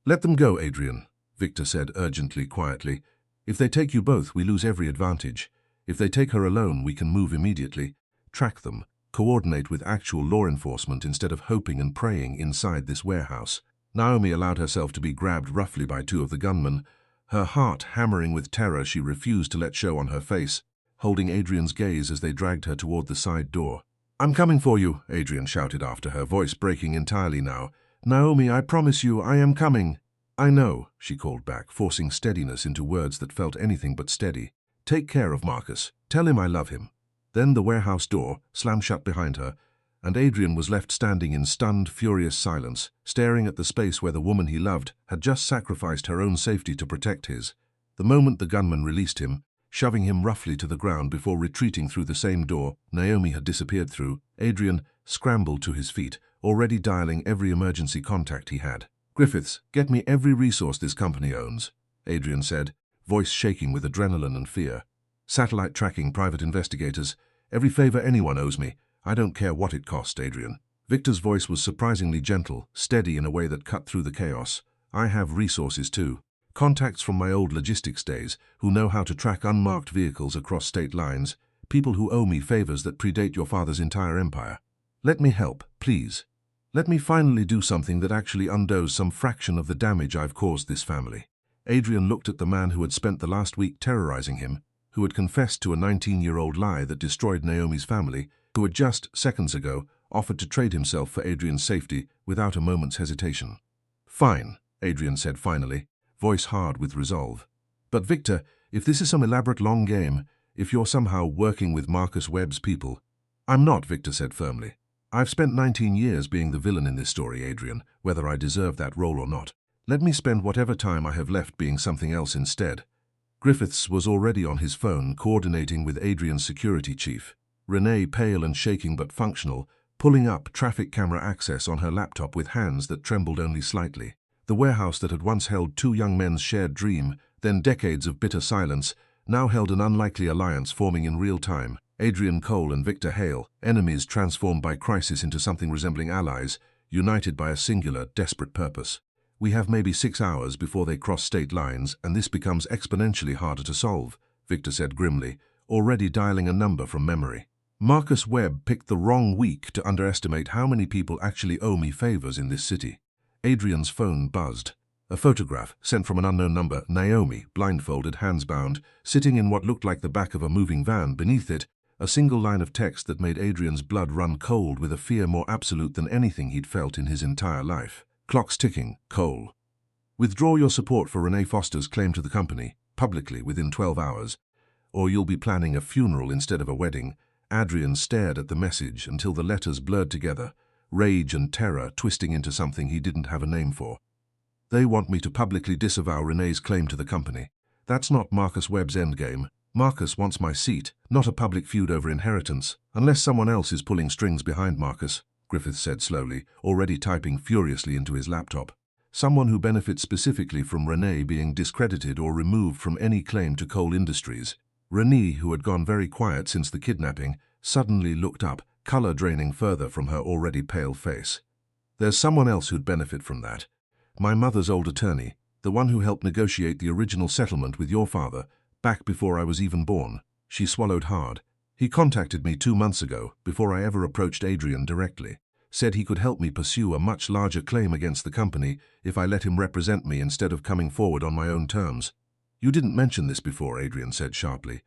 "Let them go, Adrian," Victor said urgently, quietly. "If they take you both, we lose every advantage. If they take her alone, we can move immediately. Track them. coordinate with actual law enforcement instead of hoping and praying inside this warehouse. Naomi allowed herself to be grabbed roughly by two of the gunmen. Her heart hammering with terror, she refused to let show on her face, holding Adrian's gaze as they dragged her toward the side door. "I'm coming for you," Adrian shouted after her, voice breaking entirely now. "Naomi, I promise you, I am coming." "I know," she called back, forcing steadiness into words that felt anything but steady. "Take care of Marcus. Tell him I love him." Then the warehouse door slammed shut behind her, and Adrian was left standing in stunned, furious silence, staring at the space where the woman he loved had just sacrificed her own safety to protect his. The moment the gunman released him, shoving him roughly to the ground before retreating through the same door Naomi had disappeared through, Adrian scrambled to his feet, already dialing every emergency contact he had. "Griffiths, get me every resource this company owns," Adrian said, voice shaking with adrenaline and fear. "Satellite tracking, private investigators, every favor anyone owes me. I don't care what it costs, Adrian." Victor's voice was surprisingly gentle, steady in a way that cut through the chaos. "I have resources too. Contacts from my old logistics days who know how to track unmarked vehicles across state lines, people who owe me favors that predate your father's entire empire. Let me help, please. Let me finally do something that actually undoes some fraction of the damage I've caused this family." Adrian looked at the man who had spent the last week terrorizing him, who had confessed to a 19-year-old lie that destroyed Naomi's family, who had just seconds ago offered to trade himself for Adrian's safety without a moment's hesitation. "Fine," Adrian said finally, voice hard with resolve. "But Victor, if this is some elaborate long game, if you're somehow working with Marcus Webb's people—" "I'm not," Victor said firmly. "I've spent 19 years being the villain in this story, Adrian, whether I deserve that role or not. Let me spend whatever time I have left being something else instead." Griffiths was already on his phone, coordinating with Adrian's security chief. Renee, pale and shaking but functional, pulling up traffic camera access on her laptop with hands that trembled only slightly. The warehouse that had once held two young men's shared dream, then decades of bitter silence, now held an unlikely alliance forming in real time. Adrian Cole and Victor Hale, enemies transformed by crisis into something resembling allies, united by a singular, desperate purpose. "We have maybe 6 hours before they cross state lines, and this becomes exponentially harder to solve," Victor said grimly, already dialing a number from memory. "Marcus Webb picked the wrong week to underestimate how many people actually owe me favors in this city." Adrian's phone buzzed. A photograph, sent from an unknown number, Naomi, blindfolded, hands bound, sitting in what looked like the back of a moving van. Beneath it, a single line of text that made Adrian's blood run cold with a fear more absolute than anything he'd felt in his entire life. "Clock's ticking, Cole. Withdraw your support for Renee Foster's claim to the company, publicly within 12 hours, or you'll be planning a funeral instead of a wedding." Adrian stared at the message until the letters blurred together, rage and terror twisting into something he didn't have a name for. "They want me to publicly disavow Renee's claim to the company. That's not Marcus Webb's endgame. Marcus wants my seat, not a public feud over inheritance, unless someone else is pulling strings behind Marcus," Griffith said slowly, already typing furiously into his laptop. "Someone who benefits specifically from Renee being discredited or removed from any claim to Cole Industries." Renee, who had gone very quiet since the kidnapping, suddenly looked up, color draining further from her already pale face. "There's someone else who'd benefit from that. My mother's old attorney, the one who helped negotiate the original settlement with your father, back before I was even born." She swallowed hard. "He contacted me 2 months ago, before I ever approached Adrian directly. Said he could help me pursue a much larger claim against the company if I let him represent me instead of coming forward on my own terms." "You didn't mention this before," Adrian said sharply.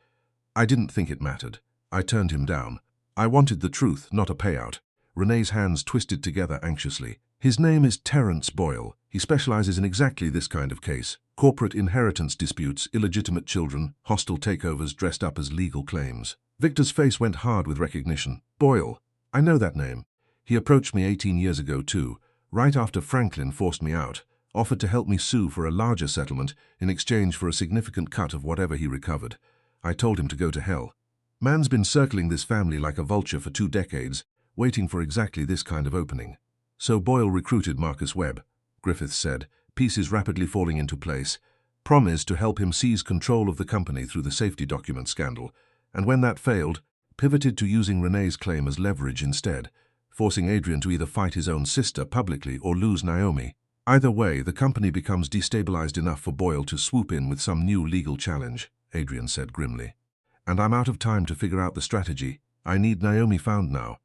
"I didn't think it mattered. I turned him down. I wanted the truth, not a payout." Renee's hands twisted together anxiously. "His name is Terrence Boyle. He specializes in exactly this kind of case. Corporate inheritance disputes, illegitimate children, hostile takeovers dressed up as legal claims." Victor's face went hard with recognition. "Boyle. I know that name. He approached me 18 years ago too, right after Franklin forced me out, offered to help me sue for a larger settlement in exchange for a significant cut of whatever he recovered. I told him to go to hell. Man's been circling this family like a vulture for 2 decades, waiting for exactly this kind of opening." "So Boyle recruited Marcus Webb," Griffith said, pieces rapidly falling into place. "Promised to help him seize control of the company through the safety document scandal, and when that failed, pivoted to using Renee's claim as leverage instead, forcing Adrian to either fight his own sister publicly or lose Naomi. Either way, the company becomes destabilized enough for Boyle to swoop in with some new legal challenge," Adrian said grimly. "And I'm out of time to figure out the strategy. I need Naomi found now."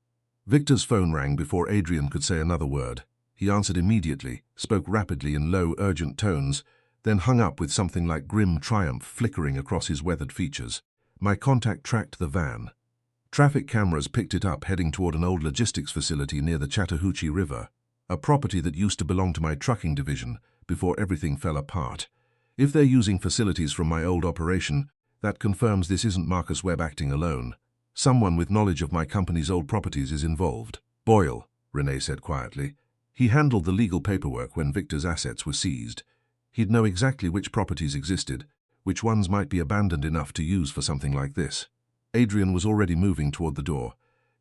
Victor's phone rang before Adrian could say another word. He answered immediately, spoke rapidly in low, urgent tones, then hung up with something like grim triumph flickering across his weathered features. My contact tracked the van. Traffic cameras picked it up heading toward an old logistics facility near the Chattahoochee River, a property that used to belong to my trucking division before everything fell apart. If they're using facilities from my old operation, that confirms this isn't Marcus Webb acting alone. Someone with knowledge of my company's old properties is involved. Boyle, Renee said quietly. He handled the legal paperwork when Victor's assets were seized. He'd know exactly which properties existed, which ones might be abandoned enough to use for something like this. Adrian was already moving toward the door.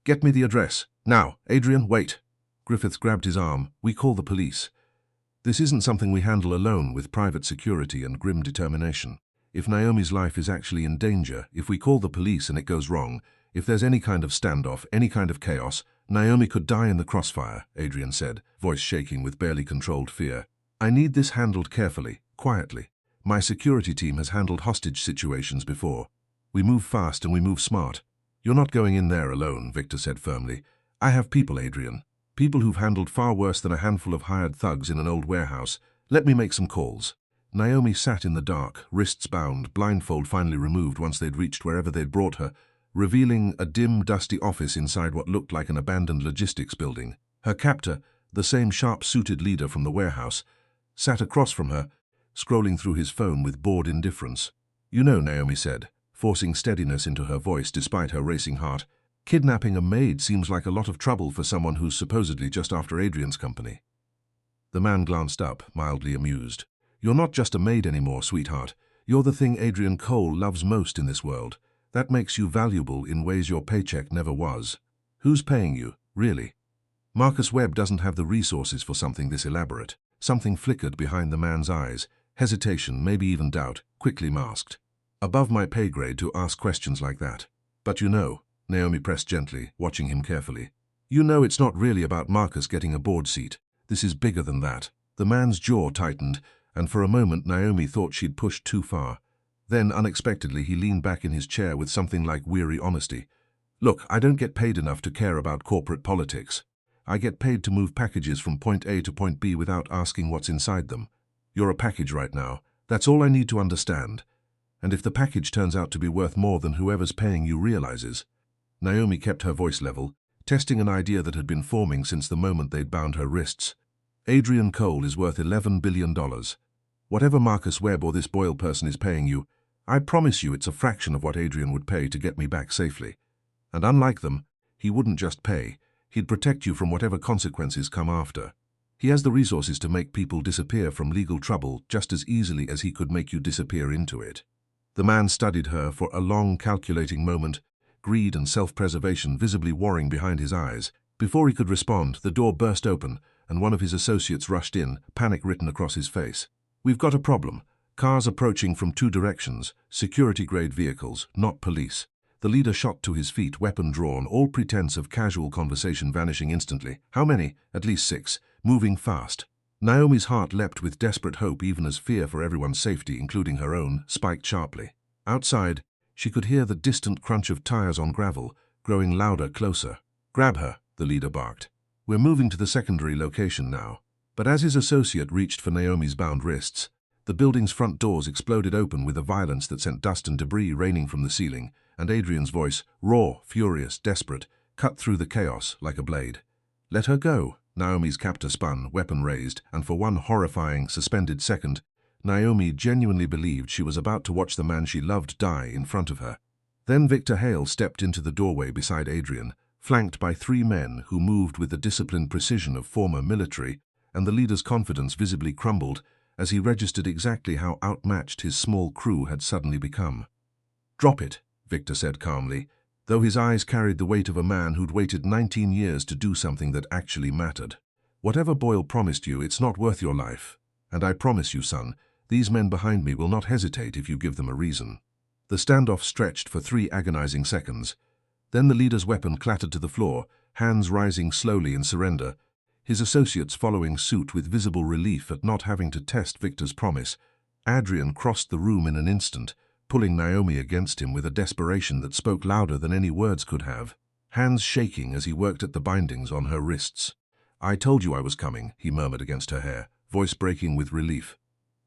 Get me the address. Now, Adrian, wait. Griffiths grabbed his arm. We call the police. This isn't something we handle alone with private security and grim determination. If Naomi's life is actually in danger, if we call the police and it goes wrong, if there's any kind of standoff, any kind of chaos, Naomi could die in the crossfire, Adrian said, voice shaking with barely controlled fear. I need this handled carefully, quietly. My security team has handled hostage situations before. We move fast and we move smart. You're not going in there alone, Victor said firmly. I have people, Adrian. People who've handled far worse than a handful of hired thugs in an old warehouse. Let me make some calls. Naomi sat in the dark, wrists bound, blindfold finally removed once they'd reached wherever they'd brought her, revealing a dim, dusty office inside what looked like an abandoned logistics building. Her captor, the same sharp-suited leader from the warehouse, sat across from her, scrolling through his phone with bored indifference. You know, Naomi said, forcing steadiness into her voice despite her racing heart, kidnapping a maid seems like a lot of trouble for someone who's supposedly just after Adrian's company. The man glanced up, mildly amused. You're not just a maid anymore, sweetheart. You're the thing Adrian Cole loves most in this world. That makes you valuable in ways your paycheck never was. Who's paying you, really? Marcus Webb doesn't have the resources for something this elaborate. Something flickered behind the man's eyes. Hesitation, maybe even doubt, quickly masked. Above my pay grade to ask questions like that. But you know, Naomi pressed gently, watching him carefully. You know it's not really about Marcus getting a board seat. This is bigger than that. The man's jaw tightened, and for a moment Naomi thought she'd pushed too far. Then, unexpectedly, he leaned back in his chair with something like weary honesty. Look, I don't get paid enough to care about corporate politics. I get paid to move packages from point A to point B without asking what's inside them. You're a package right now. That's all I need to understand. And if the package turns out to be worth more than whoever's paying you realizes. Naomi kept her voice level, testing an idea that had been forming since the moment they'd bound her wrists. Adrian Cole is worth $11 billion. Whatever Marcus Webb or this Boyle person is paying you, I promise you it's a fraction of what Adrian would pay to get me back safely. And unlike them, he wouldn't just pay. He'd protect you from whatever consequences come after. He has the resources to make people disappear from legal trouble just as easily as he could make you disappear into it. The man studied her for a long, calculating moment, greed and self-preservation visibly warring behind his eyes. Before he could respond, the door burst open, and one of his associates rushed in, panic written across his face. We've got a problem. Cars approaching from two directions, security-grade vehicles, not police. The leader shot to his feet, weapon drawn, all pretense of casual conversation vanishing instantly. How many? At least 6. Moving fast. Naomi's heart leapt with desperate hope even as fear for everyone's safety, including her own, spiked sharply. Outside, she could hear the distant crunch of tires on gravel, growing louder, closer. Grab her, the leader barked. We're moving to the secondary location now. But as his associate reached for Naomi's bound wrists, the building's front doors exploded open with a violence that sent dust and debris raining from the ceiling, and Adrian's voice, raw, furious, desperate, cut through the chaos like a blade. Let her go. Naomi's captor spun, weapon raised, and for one horrifying, suspended second, Naomi genuinely believed she was about to watch the man she loved die in front of her. Then Victor Hale stepped into the doorway beside Adrian, flanked by 3 men who moved with the disciplined precision of former military, and the leader's confidence visibly crumbled as he registered exactly how outmatched his small crew had suddenly become. Drop it, Victor said calmly, though his eyes carried the weight of a man who'd waited 19 years to do something that actually mattered. Whatever Boyle promised you, it's not worth your life. And I promise you, son, these men behind me will not hesitate if you give them a reason. The standoff stretched for 3 agonizing seconds. Then the leader's weapon clattered to the floor, hands rising slowly in surrender, his associates following suit with visible relief at not having to test Victor's promise. Adrian crossed the room in an instant, pulling Naomi against him with a desperation that spoke louder than any words could have. hands shaking as he worked at the bindings on her wrists. "I told you I was coming," he murmured against her hair, voice breaking with relief.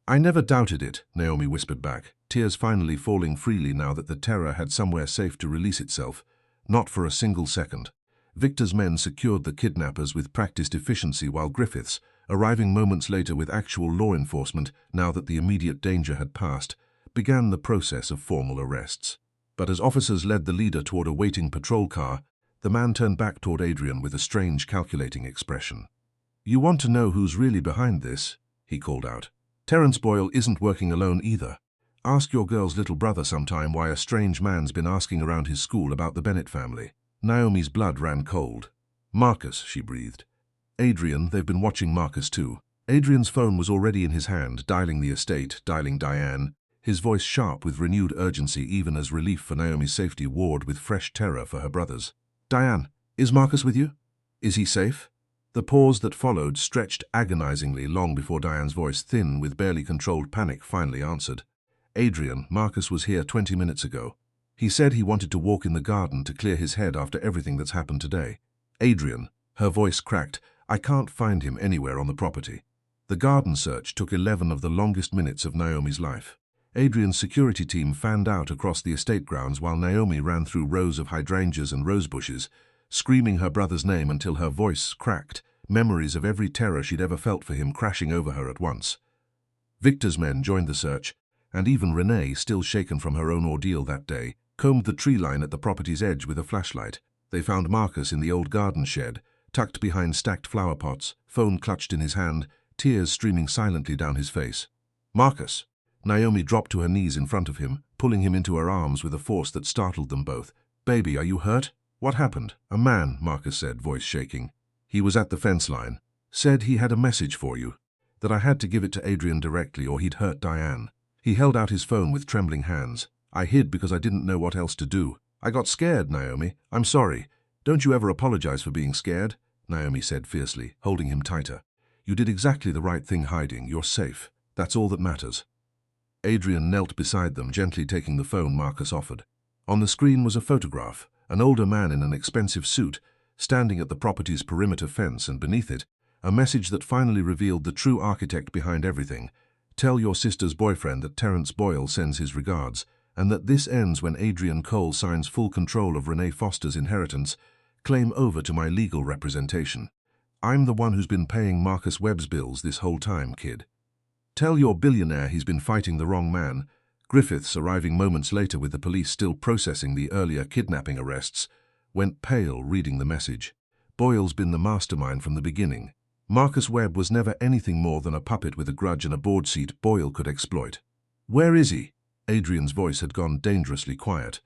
"I never doubted it," Naomi whispered back, tears finally falling freely now that the terror had somewhere safe to release itself. Not for a single second. Victor's men secured the kidnappers with practiced efficiency while Griffiths, arriving moments later with actual law enforcement now that the immediate danger had passed, began the process of formal arrests. But as officers led the leader toward a waiting patrol car, the man turned back toward Adrian with a strange, calculating expression. "You want to know who's really behind this?" he called out. "Terence Boyle isn't working alone either. Ask your girl's little brother sometime why a strange man's been asking around his school about the Bennett family." Naomi's blood ran cold. "Marcus," she breathed. "Adrian, they've been watching Marcus too." Adrian's phone was already in his hand, dialing the estate, dialing Diane, his voice sharp with renewed urgency even as relief for Naomi's safety warred with fresh terror for her brothers. "Diane, is Marcus with you? Is he safe?" The pause that followed stretched agonizingly long before Diane's voice, thin with barely controlled panic, finally answered. "Adrian, Marcus was here 20 minutes ago. He said he wanted to walk in the garden to clear his head after everything that's happened today." "Adrian," her voice cracked, "I can't find him anywhere on the property." The garden search took 11 of the longest minutes of Naomi's life. Adrian's security team fanned out across the estate grounds while Naomi ran through rows of hydrangeas and rose bushes, screaming her brother's name until her voice cracked, memories of every terror she'd ever felt for him crashing over her at once. Victor's men joined the search, and even Renee, still shaken from her own ordeal that day, combed the tree line at the property's edge with a flashlight. They found Marcus in the old garden shed, tucked behind stacked flower pots, phone clutched in his hand, tears streaming silently down his face. "Marcus!" Naomi dropped to her knees in front of him, pulling him into her arms with a force that startled them both. "Baby, are you hurt?" "What happened?" "A man," Marcus said, voice shaking. "He was at the fence line. Said he had a message for you. That I had to give it to Adrian directly or he'd hurt Diane." He held out his phone with trembling hands. "I hid because I didn't know what else to do. I got scared, Naomi. I'm sorry. Don't you ever apologize for being scared," Naomi said fiercely, holding him tighter. "You did exactly the right thing hiding. You're safe. That's all that matters." Adrian knelt beside them, gently taking the phone Marcus offered. On the screen was a photograph, an older man in an expensive suit, standing at the property's perimeter fence, and beneath it, a message that finally revealed the true architect behind everything. "Tell your sister's boyfriend that Terence Boyle sends his regards, and that this ends when Adrian Cole signs full control of Renee Foster's inheritance. Claim over to my legal representation. I'm the one who's been paying Marcus Webb's bills this whole time, kid. Tell your billionaire he's been fighting the wrong man." Griffiths, arriving moments later with the police still processing the earlier kidnapping arrests, went pale reading the message. "Boyle's been the mastermind from the beginning. Marcus Webb was never anything more than a puppet with a grudge and a board seat Boyle could exploit." "Where is he?" Adrian's voice had gone dangerously quiet.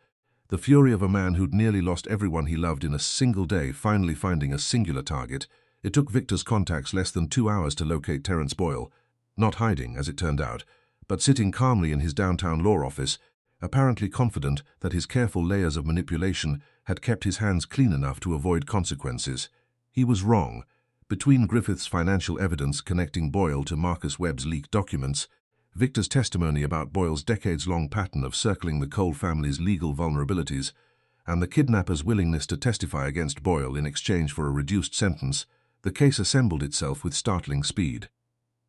The fury of a man who'd nearly lost everyone he loved in a single day finally finding a singular target. It took Victor's contacts less than 2 hours to locate Terence Boyle, not hiding, as it turned out, but sitting calmly in his downtown law office, apparently confident that his careful layers of manipulation had kept his hands clean enough to avoid consequences. He was wrong. Between Griffith's financial evidence connecting Boyle to Marcus Webb's leaked documents, Victor's testimony about Boyle's decades-long pattern of circling the Cole family's legal vulnerabilities, and the kidnapper's willingness to testify against Boyle in exchange for a reduced sentence, the case assembled itself with startling speed.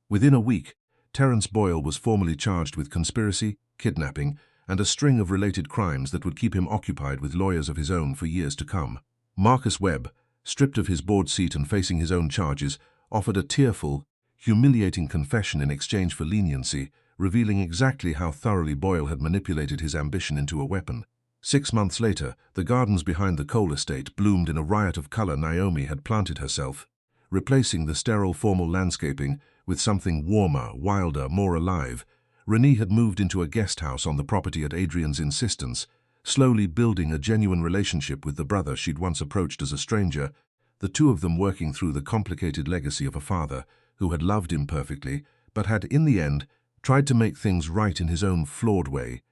Within a week, Terence Boyle was formally charged with conspiracy, kidnapping, and a string of related crimes that would keep him occupied with lawyers of his own for years to come. Marcus Webb, stripped of his board seat and facing his own charges, offered a tearful, humiliating confession in exchange for leniency, revealing exactly how thoroughly Boyle had manipulated his ambition into a weapon. 6 months later, the gardens behind the Cole estate bloomed in a riot of color Naomi had planted herself, replacing the sterile formal landscaping with something warmer, wilder, more alive. Renee had moved into a guest house on the property at Adrian's insistence, slowly building a genuine relationship with the brother she'd once approached as a stranger, the two of them working through the complicated legacy of a father who had loved imperfectly, but had, in the end, tried to make things right in his own flawed way.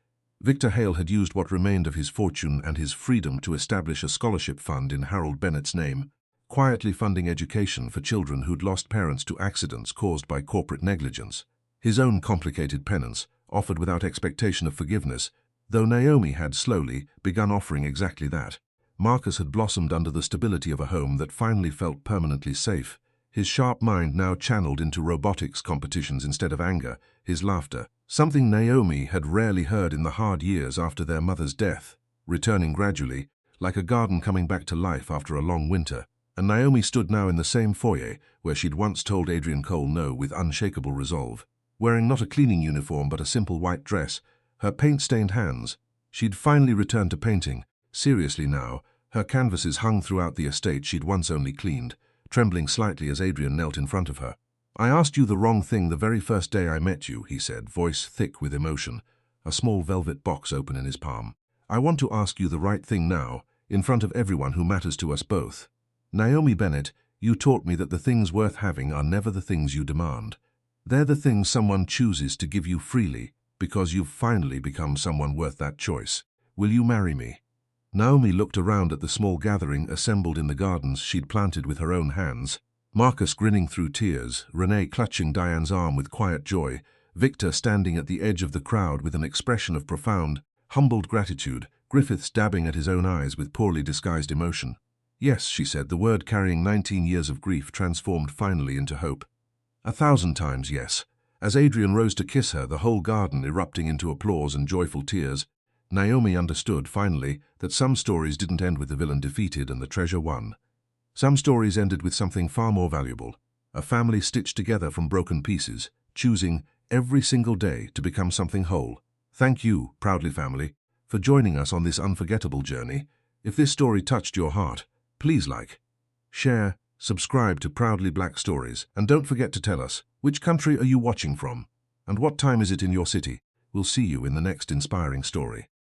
Victor Hale had used what remained of his fortune and his freedom to establish a scholarship fund in Harold Bennett's name, quietly funding education for children who'd lost parents to accidents caused by corporate negligence. His own complicated penance, offered without expectation of forgiveness, though Naomi had slowly begun offering exactly that. Marcus had blossomed under the stability of a home that finally felt permanently safe. His sharp mind now channeled into robotics competitions instead of anger, his laughter, something Naomi had rarely heard in the hard years after their mother's death, returning gradually, like a garden coming back to life after a long winter. And Naomi stood now in the same foyer where she'd once told Adrian Cole no with unshakable resolve. Wearing not a cleaning uniform but a simple white dress, her paint-stained hands. She'd finally returned to painting, seriously now, her canvases hung throughout the estate she'd once only cleaned, trembling slightly as Adrian knelt in front of her. "I asked you the wrong thing the very first day I met you," he said, voice thick with emotion, a small velvet box open in his palm. "I want to ask you the right thing now, in front of everyone who matters to us both. Naomi Bennett, you taught me that the things worth having are never the things you demand. They're the things someone chooses to give you freely, because you've finally become someone worth that choice. Will you marry me?" Naomi looked around at the small gathering assembled in the gardens she'd planted with her own hands. Marcus grinning through tears, Renee clutching Diane's arm with quiet joy, Victor standing at the edge of the crowd with an expression of profound, humbled gratitude, Griffiths dabbing at his own eyes with poorly disguised emotion. "Yes," she said, the word carrying 19 years of grief transformed finally into hope. 1,000 times yes. As Adrian rose to kiss her, the whole garden erupting into applause and joyful tears, Naomi understood, finally, that some stories didn't end with the villain defeated and the treasure won. Some stories ended with something far more valuable, a family stitched together from broken pieces, choosing, every single day, to become something whole. Thank you, Proudly family, for joining us on this unforgettable journey. If this story touched your heart, please like, share, subscribe to Proudly Black Stories, and don't forget to tell us, which country are you watching from? And what time is it in your city? We'll see you in the next inspiring story.